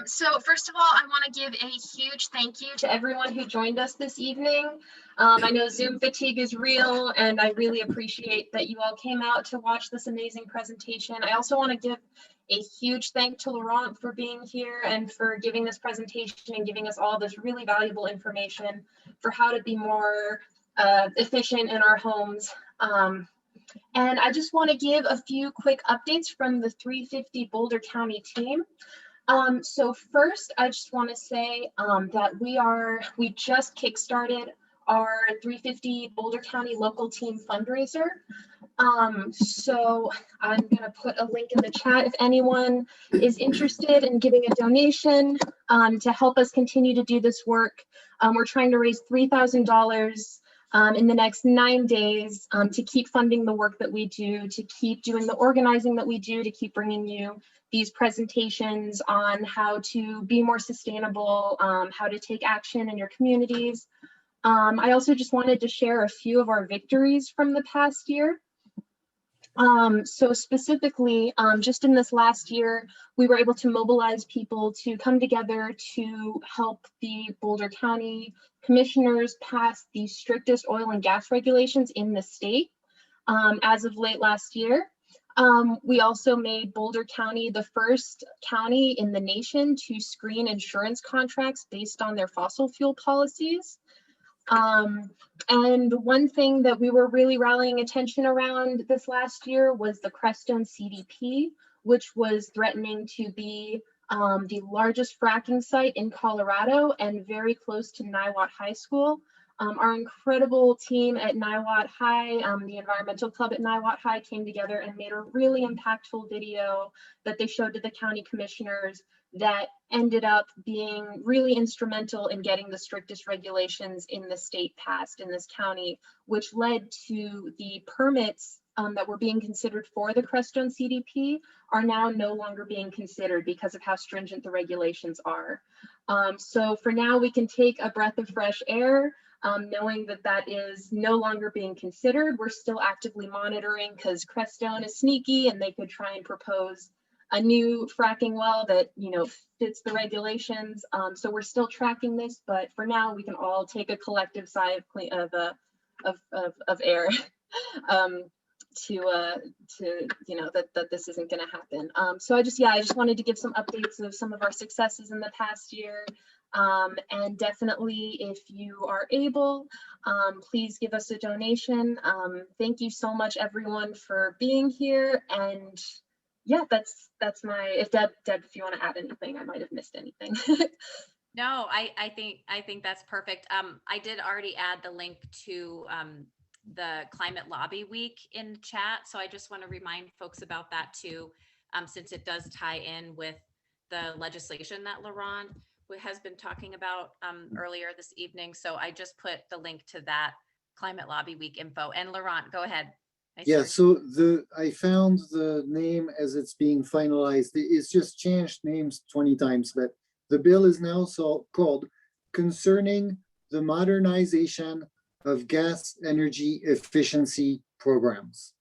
So first of all, I want to give a huge thank you to everyone who joined us this evening. I know Zoom fatigue is real, and I really appreciate that you all came out to watch this amazing presentation. I also want to give a huge thank to Laurent for being here and for giving this presentation and giving us all this really valuable information for how to be more efficient in our homes. And I just want to give a few quick updates from the 350 Boulder County team. So first, I just want to say that we just kickstarted our 350 Boulder County local team fundraiser. So I'm going to put a link in the chat if anyone is interested in giving a donation to help us continue to do this work. We're trying to raise $3,000 in the next 9 days to keep funding the work that we do, to keep doing the organizing that we do, to keep bringing you these presentations on how to be more sustainable, how to take action in your communities. I also just wanted to share a few of our victories from the past year. So specifically, just in this last year, we were able to mobilize people to come together to help the Boulder County commissioners pass the strictest oil and gas regulations in the state as of late last year. We also made Boulder County the first county in the nation to screen insurance contracts based on their fossil fuel policies. And one thing that we were really rallying attention around this last year was the Crestone CDP, which was threatening to be the largest fracking site in Colorado and very close to Niwot High School. Our incredible team at Niwot High, the environmental club at Niwot High, came together and made a really impactful video that they showed to the county commissioners that ended up being really instrumental in getting the strictest regulations in the state passed in this county, which led to the permits that were being considered for the Crestone CDP are now no longer being considered because of how stringent the regulations are. So for now, we can take a breath of fresh air. Knowing that that is no longer being considered. We're still actively monitoring because Crestone is sneaky and they could try and propose a new fracking well that, you know, fits the regulations. So we're still tracking this, but for now we can all take a collective sigh of air to you know that this isn't going to happen. So I just wanted to give some updates of some of our successes in the past year. And definitely, if you are able, please give us a donation. Thank you so much, everyone, for being here. And yeah, that's my. If Deb, if you want to add anything, I might have missed anything. No, I think that's perfect. I did already add the link to the Climate Lobby Week in chat, so I just want to remind folks about that too, since it does tie in with the legislation that Laurent has been talking about earlier this evening. So I just put the link to that Climate Lobby Week info. And Laurent, go ahead. Yeah, so I found the name as it's being finalized. It's just changed names 20 times, but the bill is now called Concerning the Modernization of Gas Energy Efficiency Programs.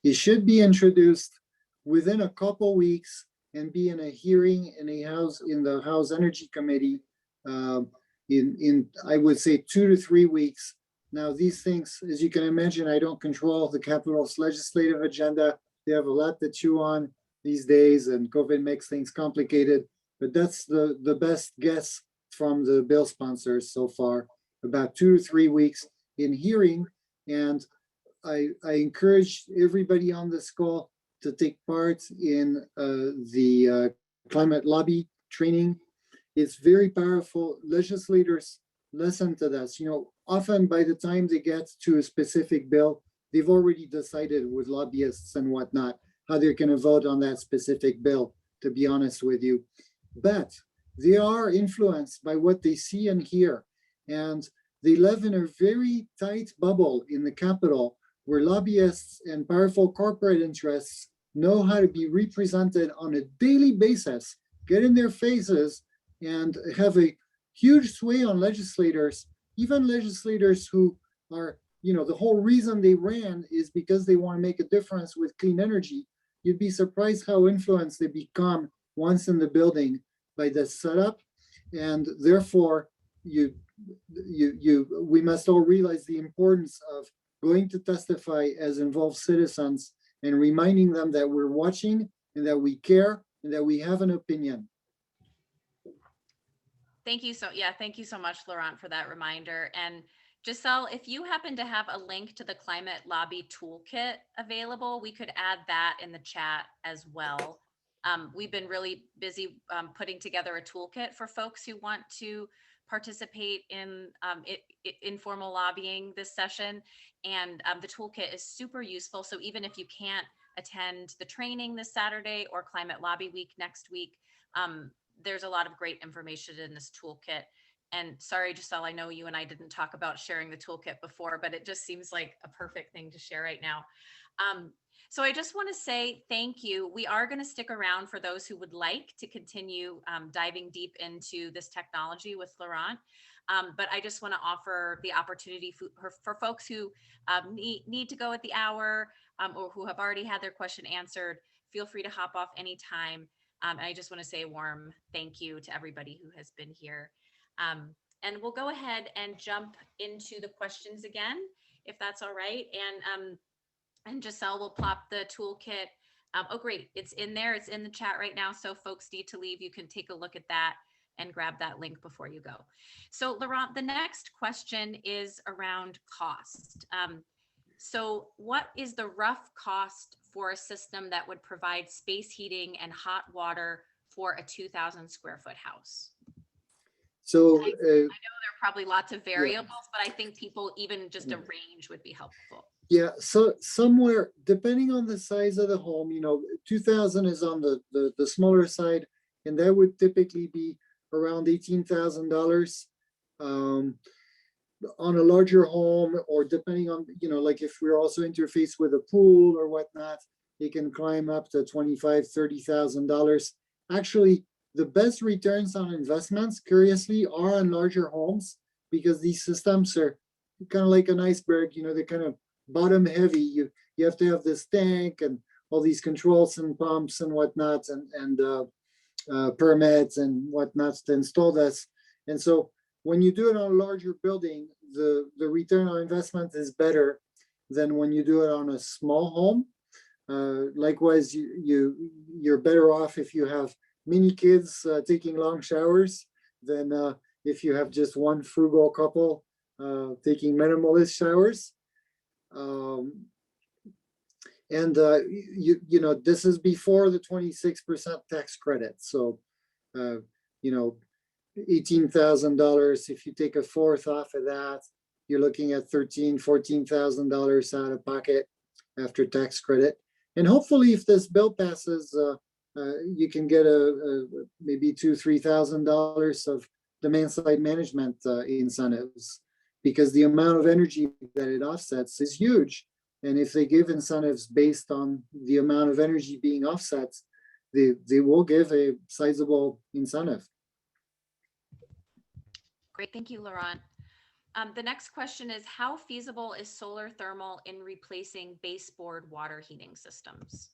It should be introduced within a couple weeks and be in a hearing in the House Energy Committee in I would say 2 to 3 weeks. Now these things, as you can imagine, I don't control the Capitol's legislative agenda. They have a lot to chew on these days, and COVID makes things complicated. But that's the best guess from the bill sponsors so far. About 2 to 3 weeks in hearing, and I encourage everybody on this call to take part in the climate lobby training. It's very powerful. Legislators listen to this. You know, often by the time they get to a specific bill, they've already decided with lobbyists and whatnot how they're going to vote on that specific bill, to be honest with you. But they are influenced by what they see and hear. And they live in a very tight bubble in the Capitol where lobbyists and powerful corporate interests know how to be represented on a daily basis, get in their faces, and have a huge sway on legislators, even legislators who are the whole reason they ran is because they want to make a difference with clean energy. You'd be surprised how influenced they become once in the building by the setup. And therefore, we must all realize the importance of going to testify as involved citizens and reminding them that we're watching and that we care and that we have an opinion. Thank you so much, Laurent, for that reminder. And Giselle, if you happen to have a link to the Climate Lobby Toolkit available, we could add that in the chat as well. We've been really busy putting together a toolkit for folks who want to participate in informal lobbying this session. And the toolkit is super useful. So even if you can't attend the training this Saturday or Climate Lobby Week next week, there's a lot of great information in this toolkit. And sorry, Giselle, I know you and I didn't talk about sharing the toolkit before, but it just seems like a perfect thing to share right now. So I just want to say thank you. We are going to stick around for those who would like to continue diving deep into this technology with Laurent. But I just want to offer the opportunity for folks who need to go at the hour or who have already had their question answered. Feel free to hop off anytime. And I just want to say a warm thank you to everybody who has been here. And we'll go ahead and jump into the questions again, if that's all right. And Giselle will plop the toolkit. Oh, great. It's in there. It's in the chat right now. So folks need to leave. You can take a look at that and grab that link before you go. So Laurent, the next question is around cost. So what is the rough cost for a system that would provide space heating and hot water for a 2,000 square foot house? So I know there are probably lots of variables, but I think people, even just a range would be helpful. Yeah, so somewhere, depending on the size of the home, 2,000 is on the smaller side, and that would typically be around $18,000. On a larger home, or depending on, like if we're also interfaced with a pool or whatnot, it can climb up to $25,000, $30,000. Actually, the best returns on investments, curiously, are on larger homes, because these systems are kind of like an iceberg, they're kind of bottom heavy. You have to have this tank and all these controls and pumps and whatnot, and permits and whatnot to install this. And so when you do it on a larger building, the return on investment is better than when you do it on a small home. Likewise, you're better off if you have many kids taking long showers than if you have just one frugal couple taking minimalist showers. This is before the 26% tax credit. So, $18,000, if you take a fourth off of that, you're looking at $13,000, $14,000 out of pocket after tax credit. And hopefully, if this bill passes, you can get maybe $2,000, $3,000 of demand side management incentives, because the amount of energy that it offsets is huge. And if they give incentives based on the amount of energy being offset, they will give a sizable incentive. Great, thank you, Laurent. The next question is, how feasible is solar thermal in replacing baseboard water heating systems?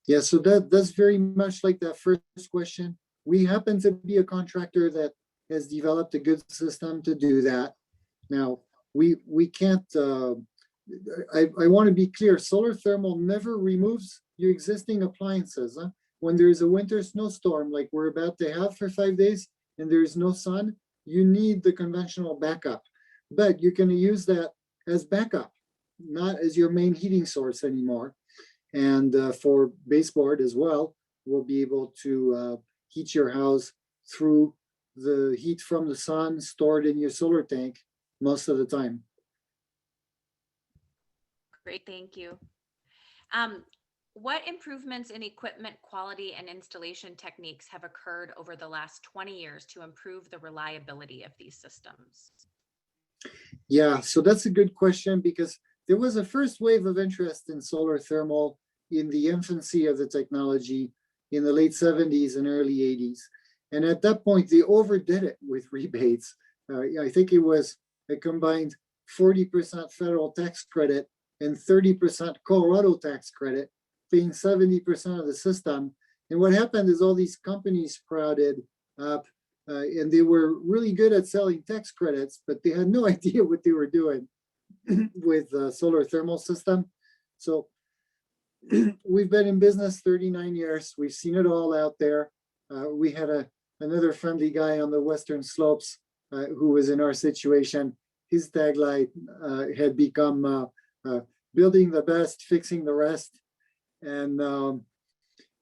Yeah, so that's very much like that first question. We happen to be a contractor that has developed a good system to do that. Now, we can't, I want to be clear, solar thermal never removes your existing appliances. When there's a winter snowstorm like we're about to have for 5 days and there's no sun, you need the conventional backup. But you can use that as backup, not as your main heating source anymore. And for baseboard as well, we'll be able to heat your house through the heat from the sun stored in your solar tank most of the time. Great, thank you. What improvements in equipment quality and installation techniques have occurred over the last 20 years to improve the reliability of these systems? Yeah, so that's a good question, because there was a first wave of interest in solar thermal in the infancy of the technology in the late 70s and early 80s. And at that point, they overdid it with rebates. I think it was a combined 40% federal tax credit and 30% Colorado tax credit, paying 70% of the system. And what happened is all these companies sprouted up, and they were really good at selling tax credits, but they had no idea what they were doing with the solar thermal system. So we've been in business 39 years. We've seen it all out there. We had another friendly guy on the Western Slopes who was in our situation. His tagline had become building the best, fixing the rest. And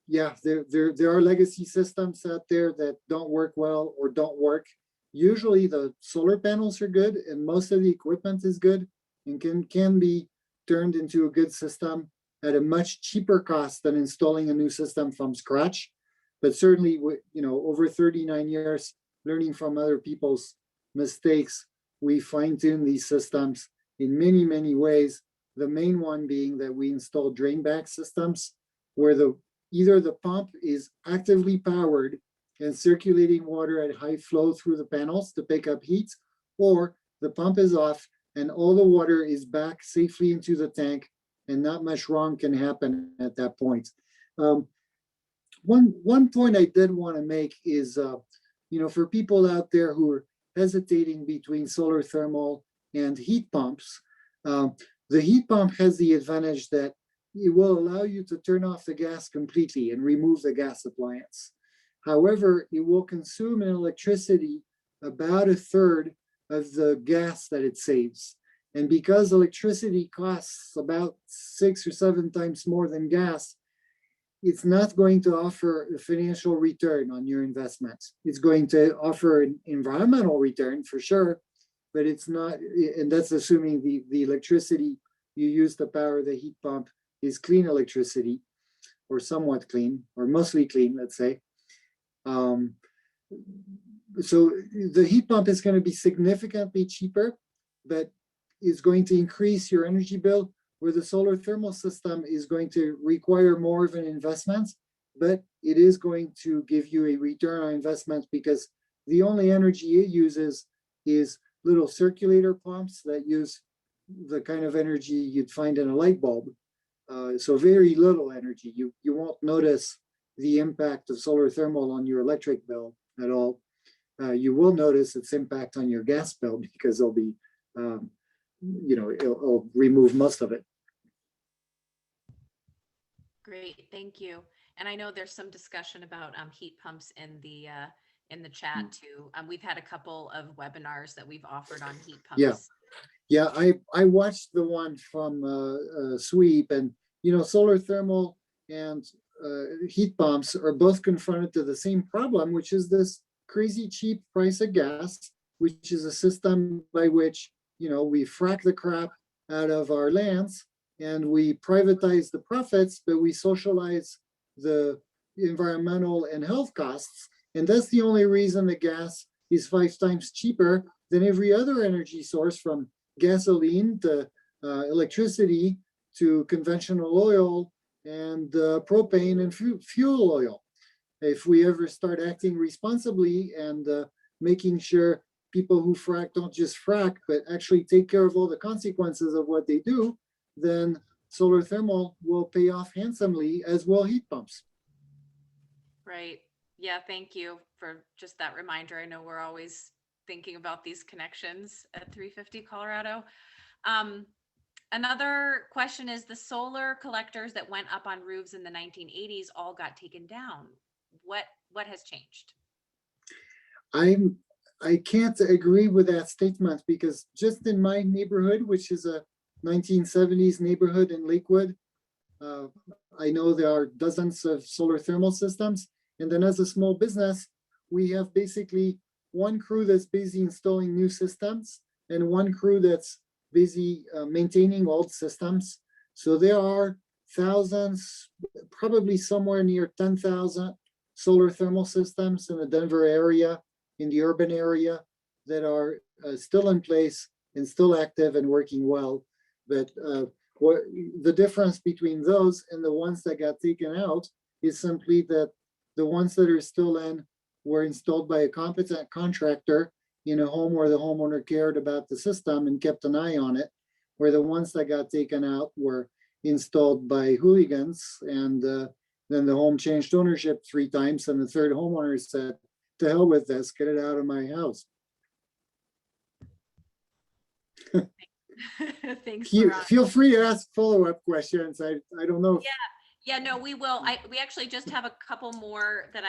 yeah, there are legacy systems out there that don't work well or don't work. Usually the solar panels are good and most of the equipment is good and can be turned into a good system at a much cheaper cost than installing a new system from scratch. But certainly, over 39 years, learning from other people's mistakes, we fine-tune these systems in many, many ways. The main one being that we install drain back systems where either the pump is actively powered and circulating water at high flow through the panels to pick up heat, or the pump is off and all the water is back safely into the tank and not much wrong can happen at that point. One point I did want to make is, for people out there who are hesitating between solar thermal and heat pumps, the heat pump has the advantage that it will allow you to turn off the gas completely and remove the gas appliance. However, it will consume in electricity about a third of the gas that it saves. And because electricity costs about 6 or 7 times more than gas, it's not going to offer a financial return on your investment. It's going to offer an environmental return for sure, but it's not, and that's assuming the electricity you use to power the heat pump is clean electricity, or somewhat clean, or mostly clean, let's say. So the heat pump is going to be significantly cheaper, but is going to increase your energy bill, where the solar thermal system is going to require more of an investment, but it is going to give you a return on investment because the only energy it uses is little circulator pumps that use the kind of energy you'd find in a light bulb. So very little energy. You won't notice the impact of solar thermal on your electric bill at all. You will notice its impact on your gas bill because it'll be, it'll remove most of it. Great, thank you. And I know there's some discussion about heat pumps in the chat too. We've had a couple of webinars that we've offered on heat pumps. Yeah, I watched the one from Sweep, and solar thermal and heat pumps are both confronted to the same problem, which is this crazy cheap price of gas, which is a system by which we frack the crap out of our lands and we privatize the profits, but we socialize the environmental and health costs. And that's the only reason the gas is 5 times cheaper than every other energy source, from gasoline to electricity to conventional oil and propane and fuel oil. If we ever start acting responsibly and making sure people who frack don't just frack, but actually take care of all the consequences of what they do, then solar thermal will pay off handsomely, as will heat pumps. Right. Yeah, thank you for just that reminder. I know we're always thinking about these connections at 350 Colorado. Another question is, the solar collectors that went up on roofs in the 1980s all got taken down. What has changed? I can't agree with that statement, because just in my neighborhood, which is a 1970s neighborhood in Lakewood, I know there are dozens of solar thermal systems. And then as a small business, we have basically one crew that's busy installing new systems and one crew that's busy maintaining old systems. So there are thousands, probably somewhere near 10,000 solar thermal systems in the Denver area, in the urban area, that are still in place and still active and working well. But what the difference between those and the ones that got taken out is simply that the ones that are still in were installed by a competent contractor in a home where the homeowner cared about the system and kept an eye on it, where the ones that got taken out were installed by hooligans. And then the home changed ownership 3 times, and the third homeowner said, "To hell with this, get it out of my house." Thanks, Laurent. Feel free to ask follow-up questions. I don't know. Yeah, no, we will. We actually just have a couple more that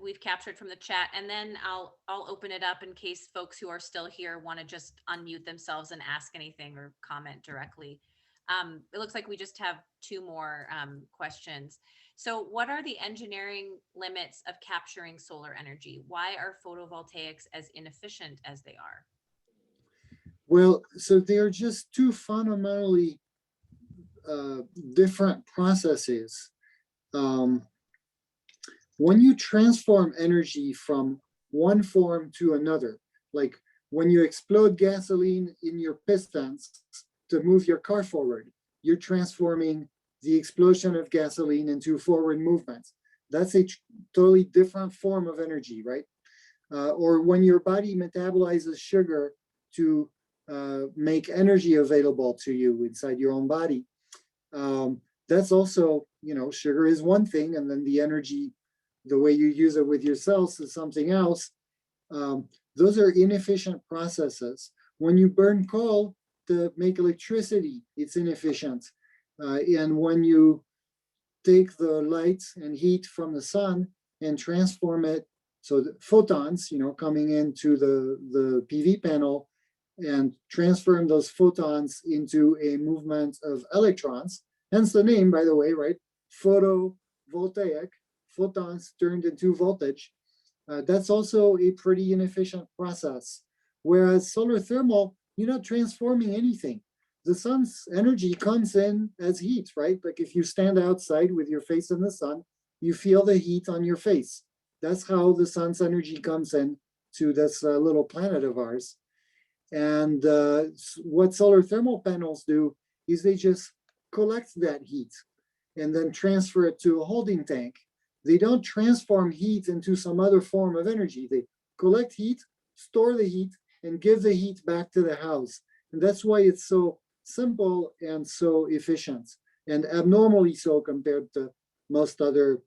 we've captured from the chat, and then I'll open it up in case folks who are still here want to just unmute themselves and ask anything or comment directly. It looks like we just have 2 more questions. So what are the engineering limits of capturing solar energy? Why are photovoltaics as inefficient as they are? Well, so they're just 2 fundamentally different processes. When you transform energy from one form to another, like when you explode gasoline in your pistons to move your car forward, you're transforming the explosion of gasoline into forward movement. That's a totally different form of energy, right? Or when your body metabolizes sugar to make energy available to you inside your own body. That's also, sugar is one thing, and then the energy, the way you use it with your cells is something else. Those are inefficient processes. When you burn coal to make electricity, it's inefficient. And when you take the light and heat from the sun and transform it, so the photons, coming into the PV panel, and transform those photons into a movement of electrons, hence the name, by the way, right? Photovoltaic, photons turned into voltage. That's also a pretty inefficient process. Whereas solar thermal, you're not transforming anything. The sun's energy comes in as heat, right? Like if you stand outside with your face in the sun, you feel the heat on your face. That's how the sun's energy comes in to this little planet of ours. And what solar thermal panels do is they just collect that heat and then transfer it to a holding tank. They don't transform heat into some other form of energy. They collect heat, store the heat, and give the heat back to the house. And that's why it's so simple and so efficient, and abnormally so compared to most other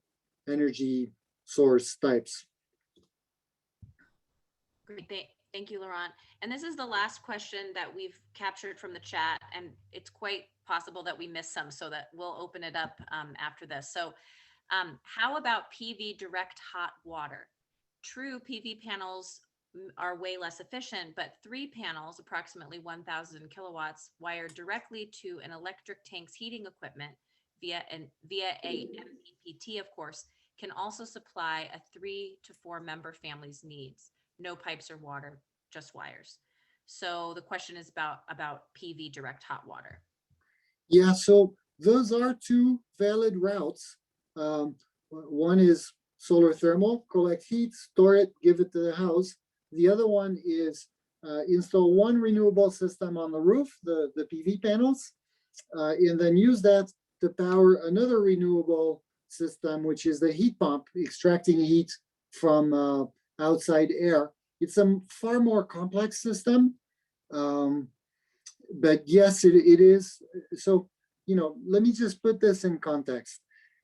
energy source types. Great. Thank you, Laurent. And this is the last question that we've captured from the chat, and it's quite possible that we missed some, so that we'll open it up after this. So how about PV direct hot water? True, PV panels are way less efficient, but 3 panels, approximately 1,000 kilowatts, wired directly to an electric tank's heating equipment via a MPPT, of course, can also supply a 3 to 4 member family's needs. No pipes or water, just wires. So the question is about PV direct hot water. Yeah, so those are 2 valid routes. One is solar thermal, collect heat, store it, give it to the house. The other one is install one renewable system on the roof, the PV panels, and then use that to power another renewable system, which is the heat pump, extracting heat from outside air. It's a far more complex system, but yes, it is. So, let me just put this in context.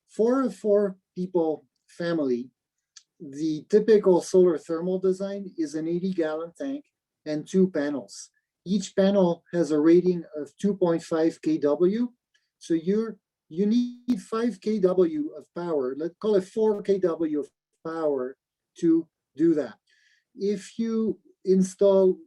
For a 4-people family, the typical solar thermal design is an 80-gallon tank and 2 panels. Each panel has a rating of 2.5 kW. So you need 5 kW of power. Let's call it 4 kW of power to do that. If you install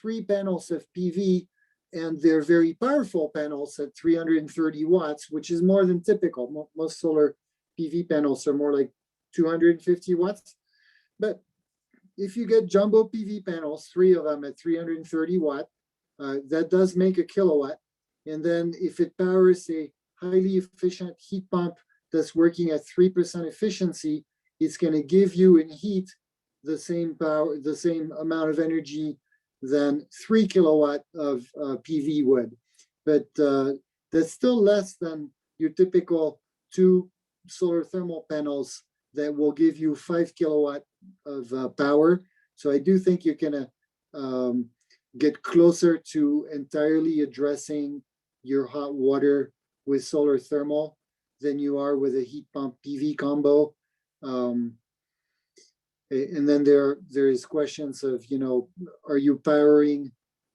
3 panels of PV, and they're very powerful panels at 330 watts, which is more than typical. Most solar PV panels are more like 250 watts. But if you get jumbo PV panels, 3 of them at 330 watt, that does make a kilowatt. And then if it powers a highly efficient heat pump that's working at 3% efficiency, it's going to give you in heat the same power, the same amount of energy than 3 kilowatt of PV would. But that's still less than your typical 2 solar thermal panels that will give you 5 kilowatt of power. So I do think you're gonna get closer to entirely addressing your hot water with solar thermal than you are with a heat pump PV combo. And then there is questions of, are you powering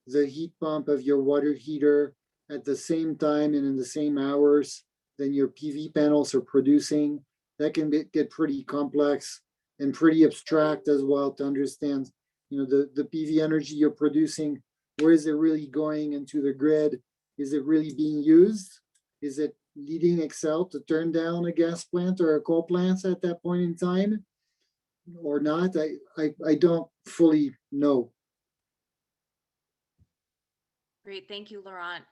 the heat pump of your water heater at the same time and in the same hours than your PV panels are producing? That can get pretty complex and pretty abstract as well to understand, the PV energy you're producing, where is it really going into the grid? Is it really being used? Is it leading Excel to turn down a gas plant or a coal plant at that point in time or not? I don't fully know. Great, thank you, Laurent.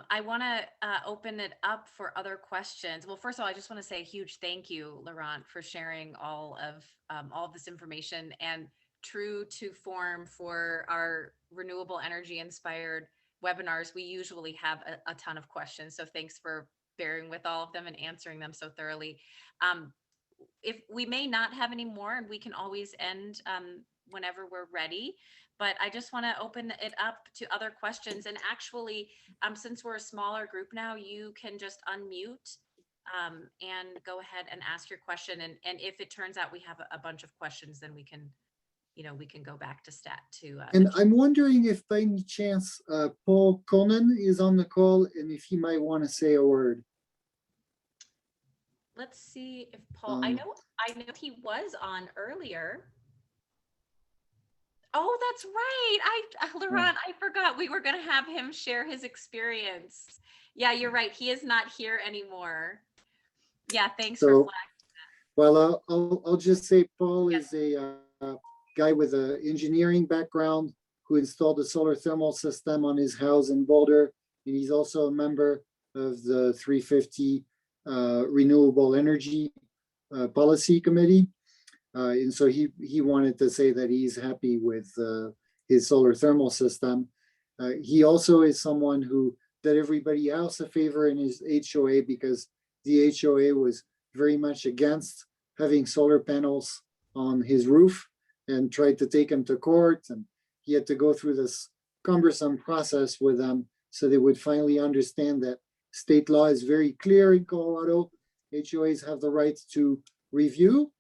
I want to open it up for other questions. Well, first of all, I just want to say a huge thank you, Laurent, for sharing all of this information, and true to form for our renewable energy inspired webinars, we usually have a ton of questions. So thanks for bearing with all of them and answering them so thoroughly. If we may not have any more, and we can always end whenever we're ready, but I just want to open it up to other questions. And actually, since we're a smaller group now, you can just unmute and go ahead and ask your question. And if it turns out we have a bunch of questions, then we can, we can go back to stat to. And I'm wondering if by any chance Paul Conan is on the call and if he might want to say a word. Let's see if Paul, I know he was on earlier. Oh, that's right. Laurent, I forgot we were going to have him share his experience. Yeah, you're right. He is not here anymore. Yeah, thanks for flagging that. Well, I'll just say Paul is a guy with an engineering background who installed a solar thermal system on his house in Boulder. And he's also a member of the 350 Renewable Energy Policy Committee. And so he wanted to say that he's happy with his solar thermal system. He also is someone that everybody else a favor in his HOA, because the HOA was very much against having solar panels on his roof and tried to take him to court. And he had to go through this cumbersome process with them so they would finally understand that state law is very clear in Colorado. HOAs have the right to review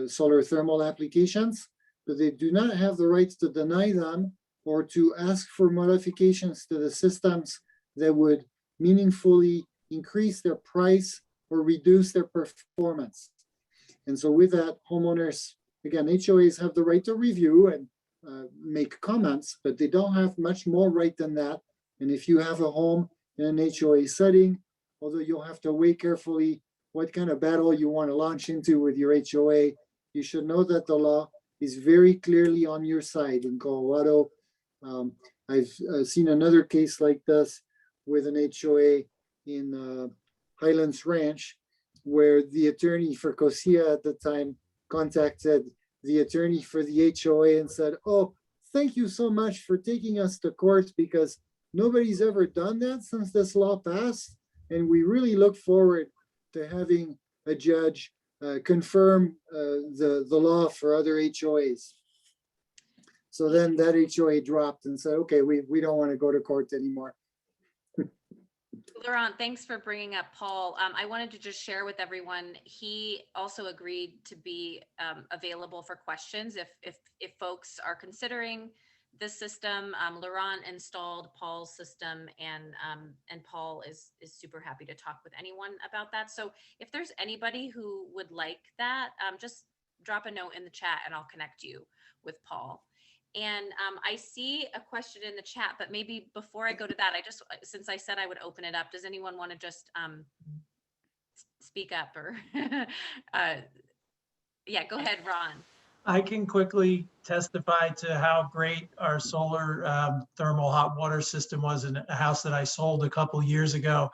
solar thermal applications, but they do not have the right to deny them or to ask for modifications to the systems that would meaningfully increase their price or reduce their performance. And so with that, homeowners, again, HOAs have the right to review and make comments, but they don't have much more right than that. And if you have a home in an HOA setting, although you'll have to weigh carefully what kind of battle you want to launch into with your HOA, you should know that the law is very clearly on your side in Colorado. I've seen another case like this with an HOA in Highlands Ranch, where the attorney for COSIA at the time contacted the attorney for the HOA and said, "Oh, thank you so much for taking us to court, because nobody's ever done that since this law passed. And we really look forward to having a judge confirm the law for other HOAs." So then that HOA dropped and said, okay, we don't want to go to court anymore. Laurent, thanks for bringing up Paul. I wanted to just share with everyone, he also agreed to be available for questions if folks are considering this system. Laurent installed Paul's system, and Paul is super happy to talk with anyone about that. So if there's anybody who would like that, just drop a note in the chat and I'll connect you with Paul. And I see a question in the chat, but maybe before I go to that, since I said I would open it up, does anyone want to just speak up or yeah, go ahead, Ron. I can quickly testify to how great our solar thermal hot water system was in a house that I sold a couple years ago.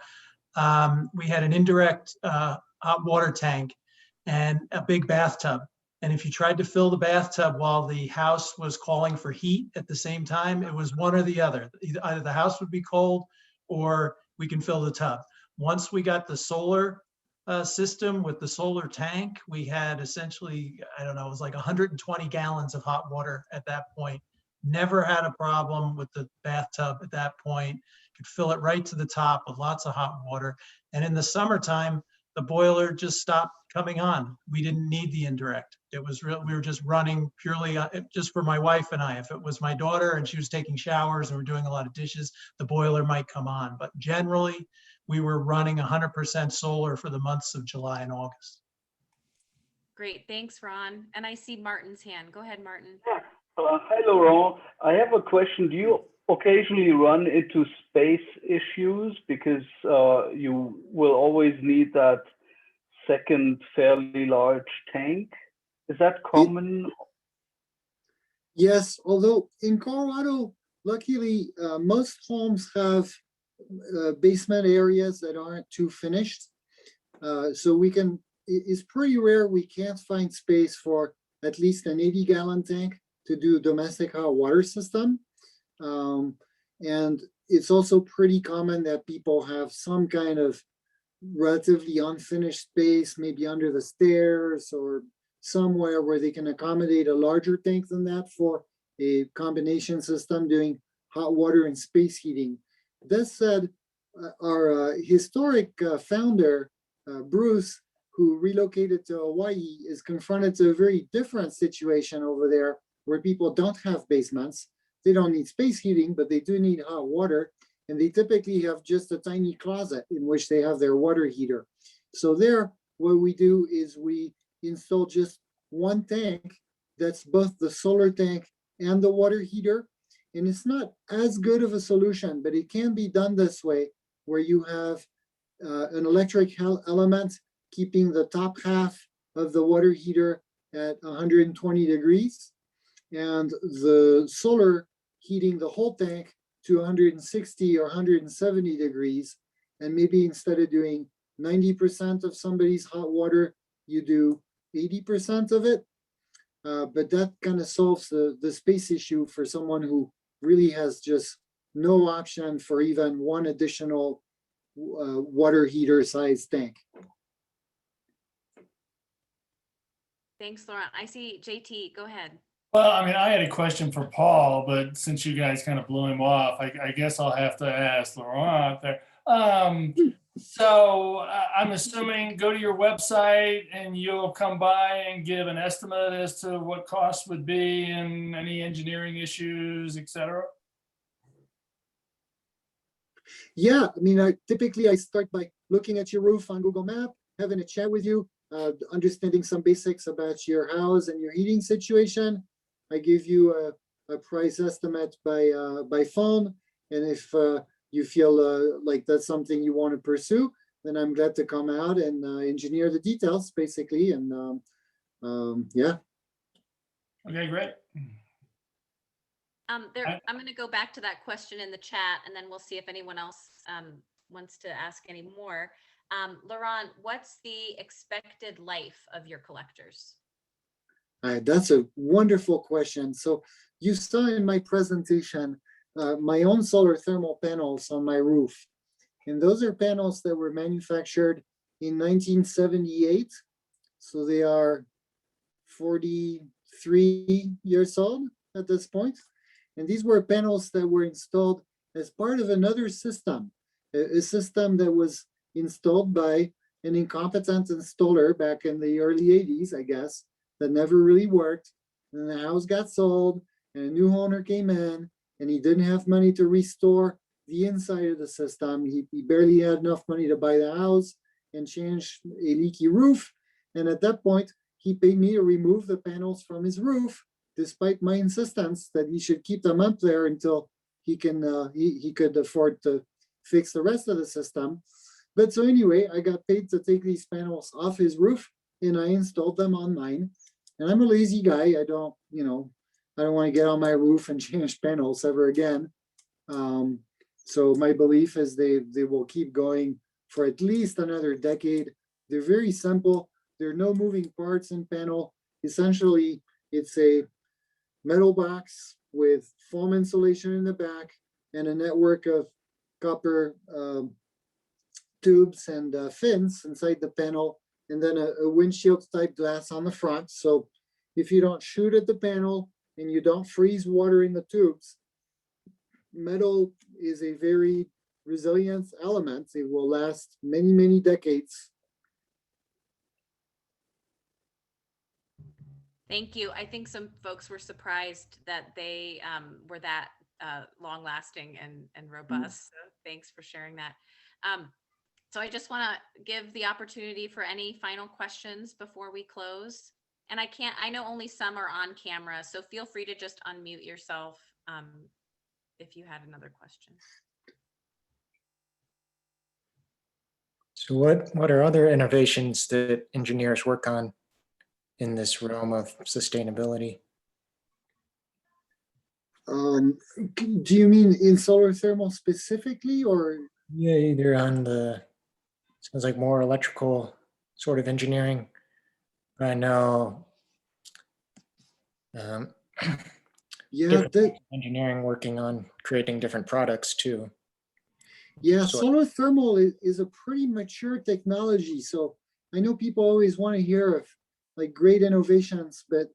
We had an indirect hot water tank and a big bathtub. And if you tried to fill the bathtub while the house was calling for heat at the same time, it was one or the other. Either the house would be cold or we can fill the tub. Once we got the solar system with the solar tank, we had essentially, I don't know, it was like 120 gallons of hot water at that point Never had a problem with the bathtub at that point. Could fill it right to the top with lots of hot water. And in the summertime, the boiler just stopped coming on. We didn't need the indirect. It was real. We were just running purely just for my wife and I. If it was my daughter and she was taking showers and we're doing a lot of dishes, the boiler might come on. But generally, we were running 100% solar for the months of July and August. Great, thanks, Ron. And I see Martin's hand. Go ahead, Martin. Hi, Laurent. I have a question. Do you occasionally run into space issues because you will always need that second fairly large tank? Is that common? Yes, although in Colorado, luckily, most homes have basement areas that aren't too finished. So we can, it's pretty rare we can't find space for at least an 80-gallon tank to do domestic hot water system. And it's also pretty common that people have some kind of relatively unfinished space, maybe under the stairs or somewhere where they can accommodate a larger tank than that for a combination system doing hot water and space heating. That said, our historic founder, Bruce, who relocated to Hawaii, is confronted to a very different situation over there where people don't have basements. They don't need space heating, but they do need hot water. And they typically have just a tiny closet in which they have their water heater. So there, what we do is we install just one tank that's both the solar tank and the water heater. And it's not as good of a solution, but it can be done this way, where you have an electric element keeping the top half of the water heater at 120 degrees, and the solar heating the whole tank to 160 or 170 degrees. And maybe instead of doing 90% of somebody's hot water, you do 80% of it. But that kind of solves the space issue for someone who really has just no option for even one additional water heater size tank. Thanks, Laurent. I see JT, go ahead. Well, I mean, I had a question for Paul, but since you guys kind of blew him off, I guess I'll have to ask Laurent there. So I'm assuming go to your website and you'll come by and give an estimate as to what costs would be and any engineering issues, et cetera. Yeah, I mean, typically I start by looking at your roof on Google Map, having a chat with you, understanding some basics about your house and your heating situation. I give you a price estimate by phone, and if you feel like that's something you want to pursue, then I'm glad to come out and engineer the details, basically. And yeah. Okay, great. I'm going to go back to that question in the chat, and then we'll see if anyone else wants to ask any more. Laurent, what's the expected life of your collectors? That's a wonderful question. So you saw in my presentation my own solar thermal panels on my roof. And those are panels that were manufactured in 1978. So they are 43 years old at this point. And these were panels that were installed as part of another system, a system that was installed by an incompetent installer back in the early 80s, I guess, that never really worked. And the house got sold and a new owner came in and he didn't have money to restore the inside of the system. He barely had enough money to buy the house and change a leaky roof. And at that point, he paid me to remove the panels from his roof, despite my insistence that he should keep them up there until he could afford to fix the rest of the system. But so anyway, I got paid to take these panels off his roof and I installed them on mine. And I'm a lazy guy. I don't want to get on my roof and change panels ever again. So my belief is they will keep going for at least another decade. They're very simple. There are no moving parts in panel. Essentially, it's a metal box with foam insulation in the back and a network of copper tubes and fins inside the panel, and then a windshield type glass on the front. So if you don't shoot at the panel, and you don't freeze water in the tubes, metal is a very resilient element. It will last many, many decades. Thank you. I think some folks were surprised that they were that long lasting and robust. So thanks for sharing that. So I just want to give the opportunity for any final questions before we close. And I know only some are on camera, so feel free to just unmute yourself if you had another question. So what are other innovations that engineers work on in this realm of sustainability? Do you mean in solar thermal specifically, or? Yeah, either on the, sounds like more electrical sort of engineering. I know Yeah, different that, engineering working on creating different products too. yeah, So- solar thermal is a pretty mature technology. So I know people always want to hear of like great innovations, but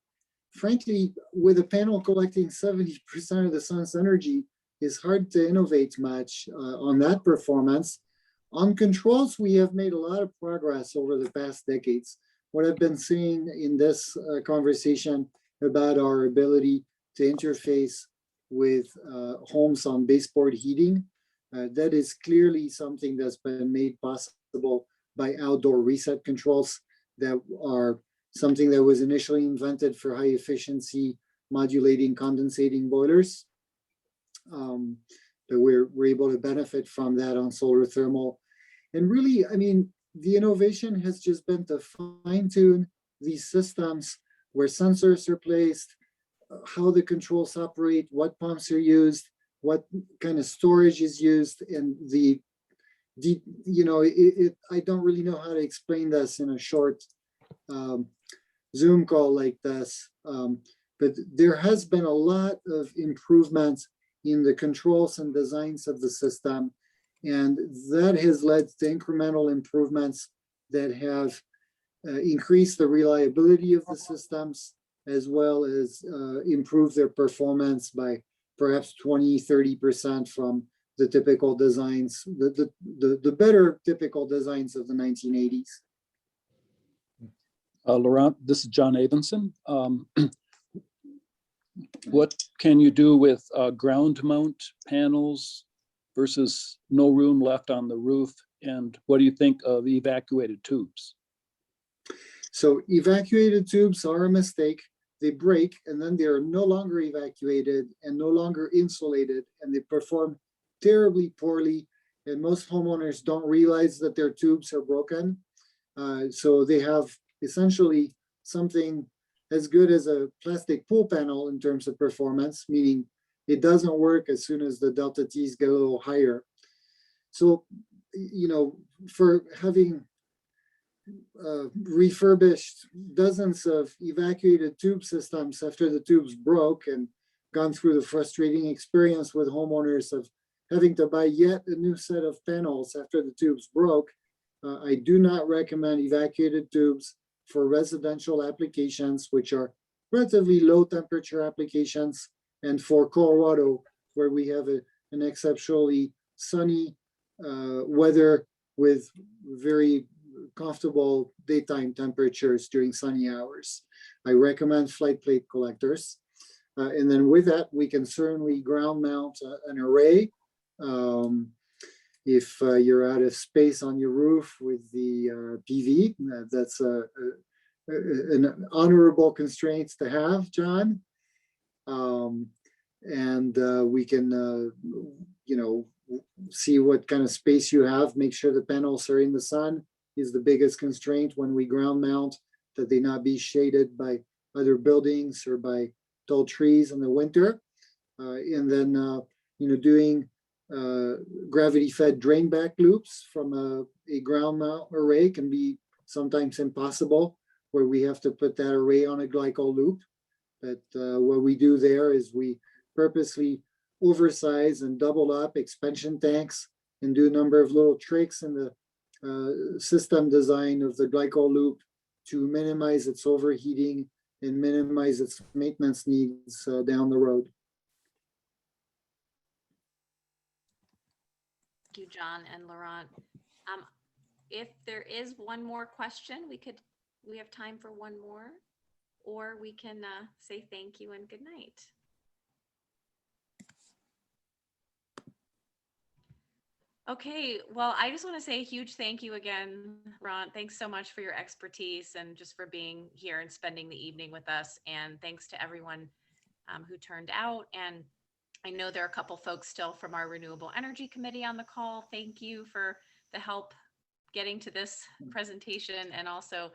frankly, with a panel collecting 70% of the sun's energy, it's hard to innovate much on that performance. On controls, we have made a lot of progress over the past decades. What I've been seeing in this conversation about our ability to interface with homes on baseboard heating, that is clearly something that's been made possible by outdoor reset controls that are something that was initially invented for high efficiency modulating condensating boilers. But we're able to benefit from that on solar thermal. And really, I mean, the innovation has just been to fine tune these systems where sensors are placed, how the controls operate, what pumps are used, what kind of storage is used, and I don't really know how to explain this in a short Zoom call like this, but there has been a lot of improvements in the controls and designs of the system, and that has led to incremental improvements that have increased the reliability of the systems, as well as improve their performance by perhaps 20-30% from the typical designs, the better typical designs of the 1980s. Laurent, this is John Abenson. What can you do with ground mount panels versus no room left on the roof? And what do you think of evacuated tubes? So evacuated tubes are a mistake. They break and then they are no longer evacuated and no longer insulated, and they perform terribly poorly. And most homeowners don't realize that their tubes are broken. So they have essentially something as good as a plastic pool panel in terms of performance, meaning it doesn't work as soon as the delta T's get a little higher. So, for having refurbished dozens of evacuated tube systems after the tubes broke and gone through the frustrating experience with homeowners of having to buy yet a new set of panels after the tubes broke, I do not recommend evacuated tubes for residential applications, which are relatively low temperature applications, and for Colorado, where we have an exceptionally sunny weather with very comfortable daytime temperatures during sunny hours. I recommend flight plate collectors. And then with that, we can certainly ground mount an array. If you're out of space on your roof with the PV, that's an honorable constraint to have, John. And we can, see what kind of space you have. Make sure the panels are in the sun is the biggest constraint when we ground mount, that they not be shaded by other buildings or by tall trees in the winter. And then, doing gravity-fed drain back loops from a ground mount array can be sometimes impossible, where we have to put that array on a glycol loop. But what we do there is we purposely oversize and double up expansion tanks and do a number of little tricks in the system design of the glycol loop to minimize its overheating and minimize its maintenance needs down the road. Thank you, John and Laurent. If there is one more question, we have time for one more, or we can say thank you and good night. Okay, well, I just want to say a huge thank you again, Ron. Thanks so much for your expertise and just for being here and spending the evening with us. And thanks to everyone who turned out. And I know there are a couple folks still from our Renewable Energy Committee on the call. Thank you for the help getting to this presentation, and also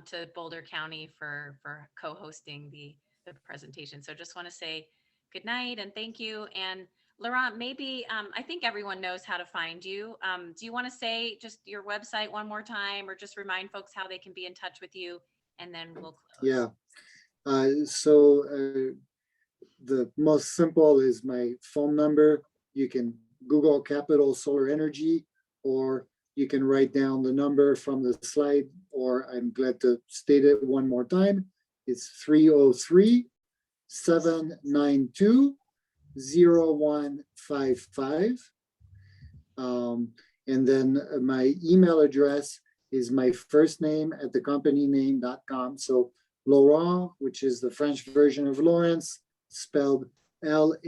to Boulder County for co-hosting the presentation. So just want to say good night and thank you. And Laurent, maybe, I think everyone knows how to find you. Do you want to say just your website one more time, or just remind folks how they can be in touch with you, and then we'll close? Yeah. The most simple is my phone number. You can Google Capital Solar Energy, or you can write down the number from the slide, or I'm glad to state it one more time. It's 303-792-0155. And then my email address is my first name at thecompany.name.com. So Laurent, which is the French version of Lawrence, spelled Laurent.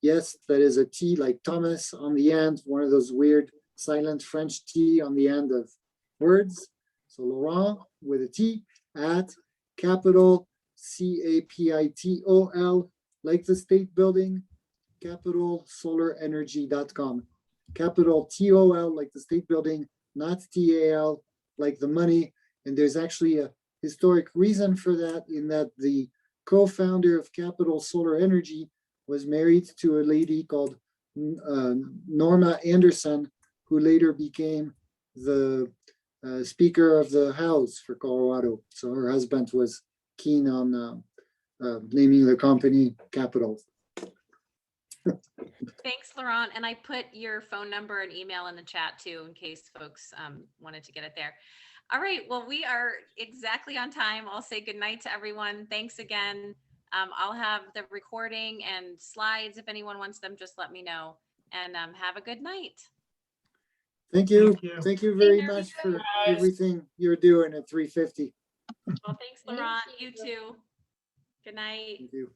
Yes, that is a T like Thomas on the end, one of those weird silent French T on the end of words. So Laurent with a T at capital CAPITOL, like the state building, capitalsolarenergy.com. Capital TOL, like the state building, not TAL, like the money. And there's actually a historic reason for that, in that the co-founder of Capital Solar Energy was married to a lady called Norma Anderson, who later became the Speaker of the House for Colorado. So her husband was keen on naming the company Capital. Thanks, Laurent. And I put your phone number and email in the chat too, in case folks wanted to get it there. All right, well, we are exactly on time. I'll say good night to everyone. Thanks again. I'll have the recording and slides. If anyone wants them, just let me know. And have a good night. Thank you. Thank you. Thank you very much for everything you're doing at 350. Well, thanks, Laurent. You too. Good night. Thank you.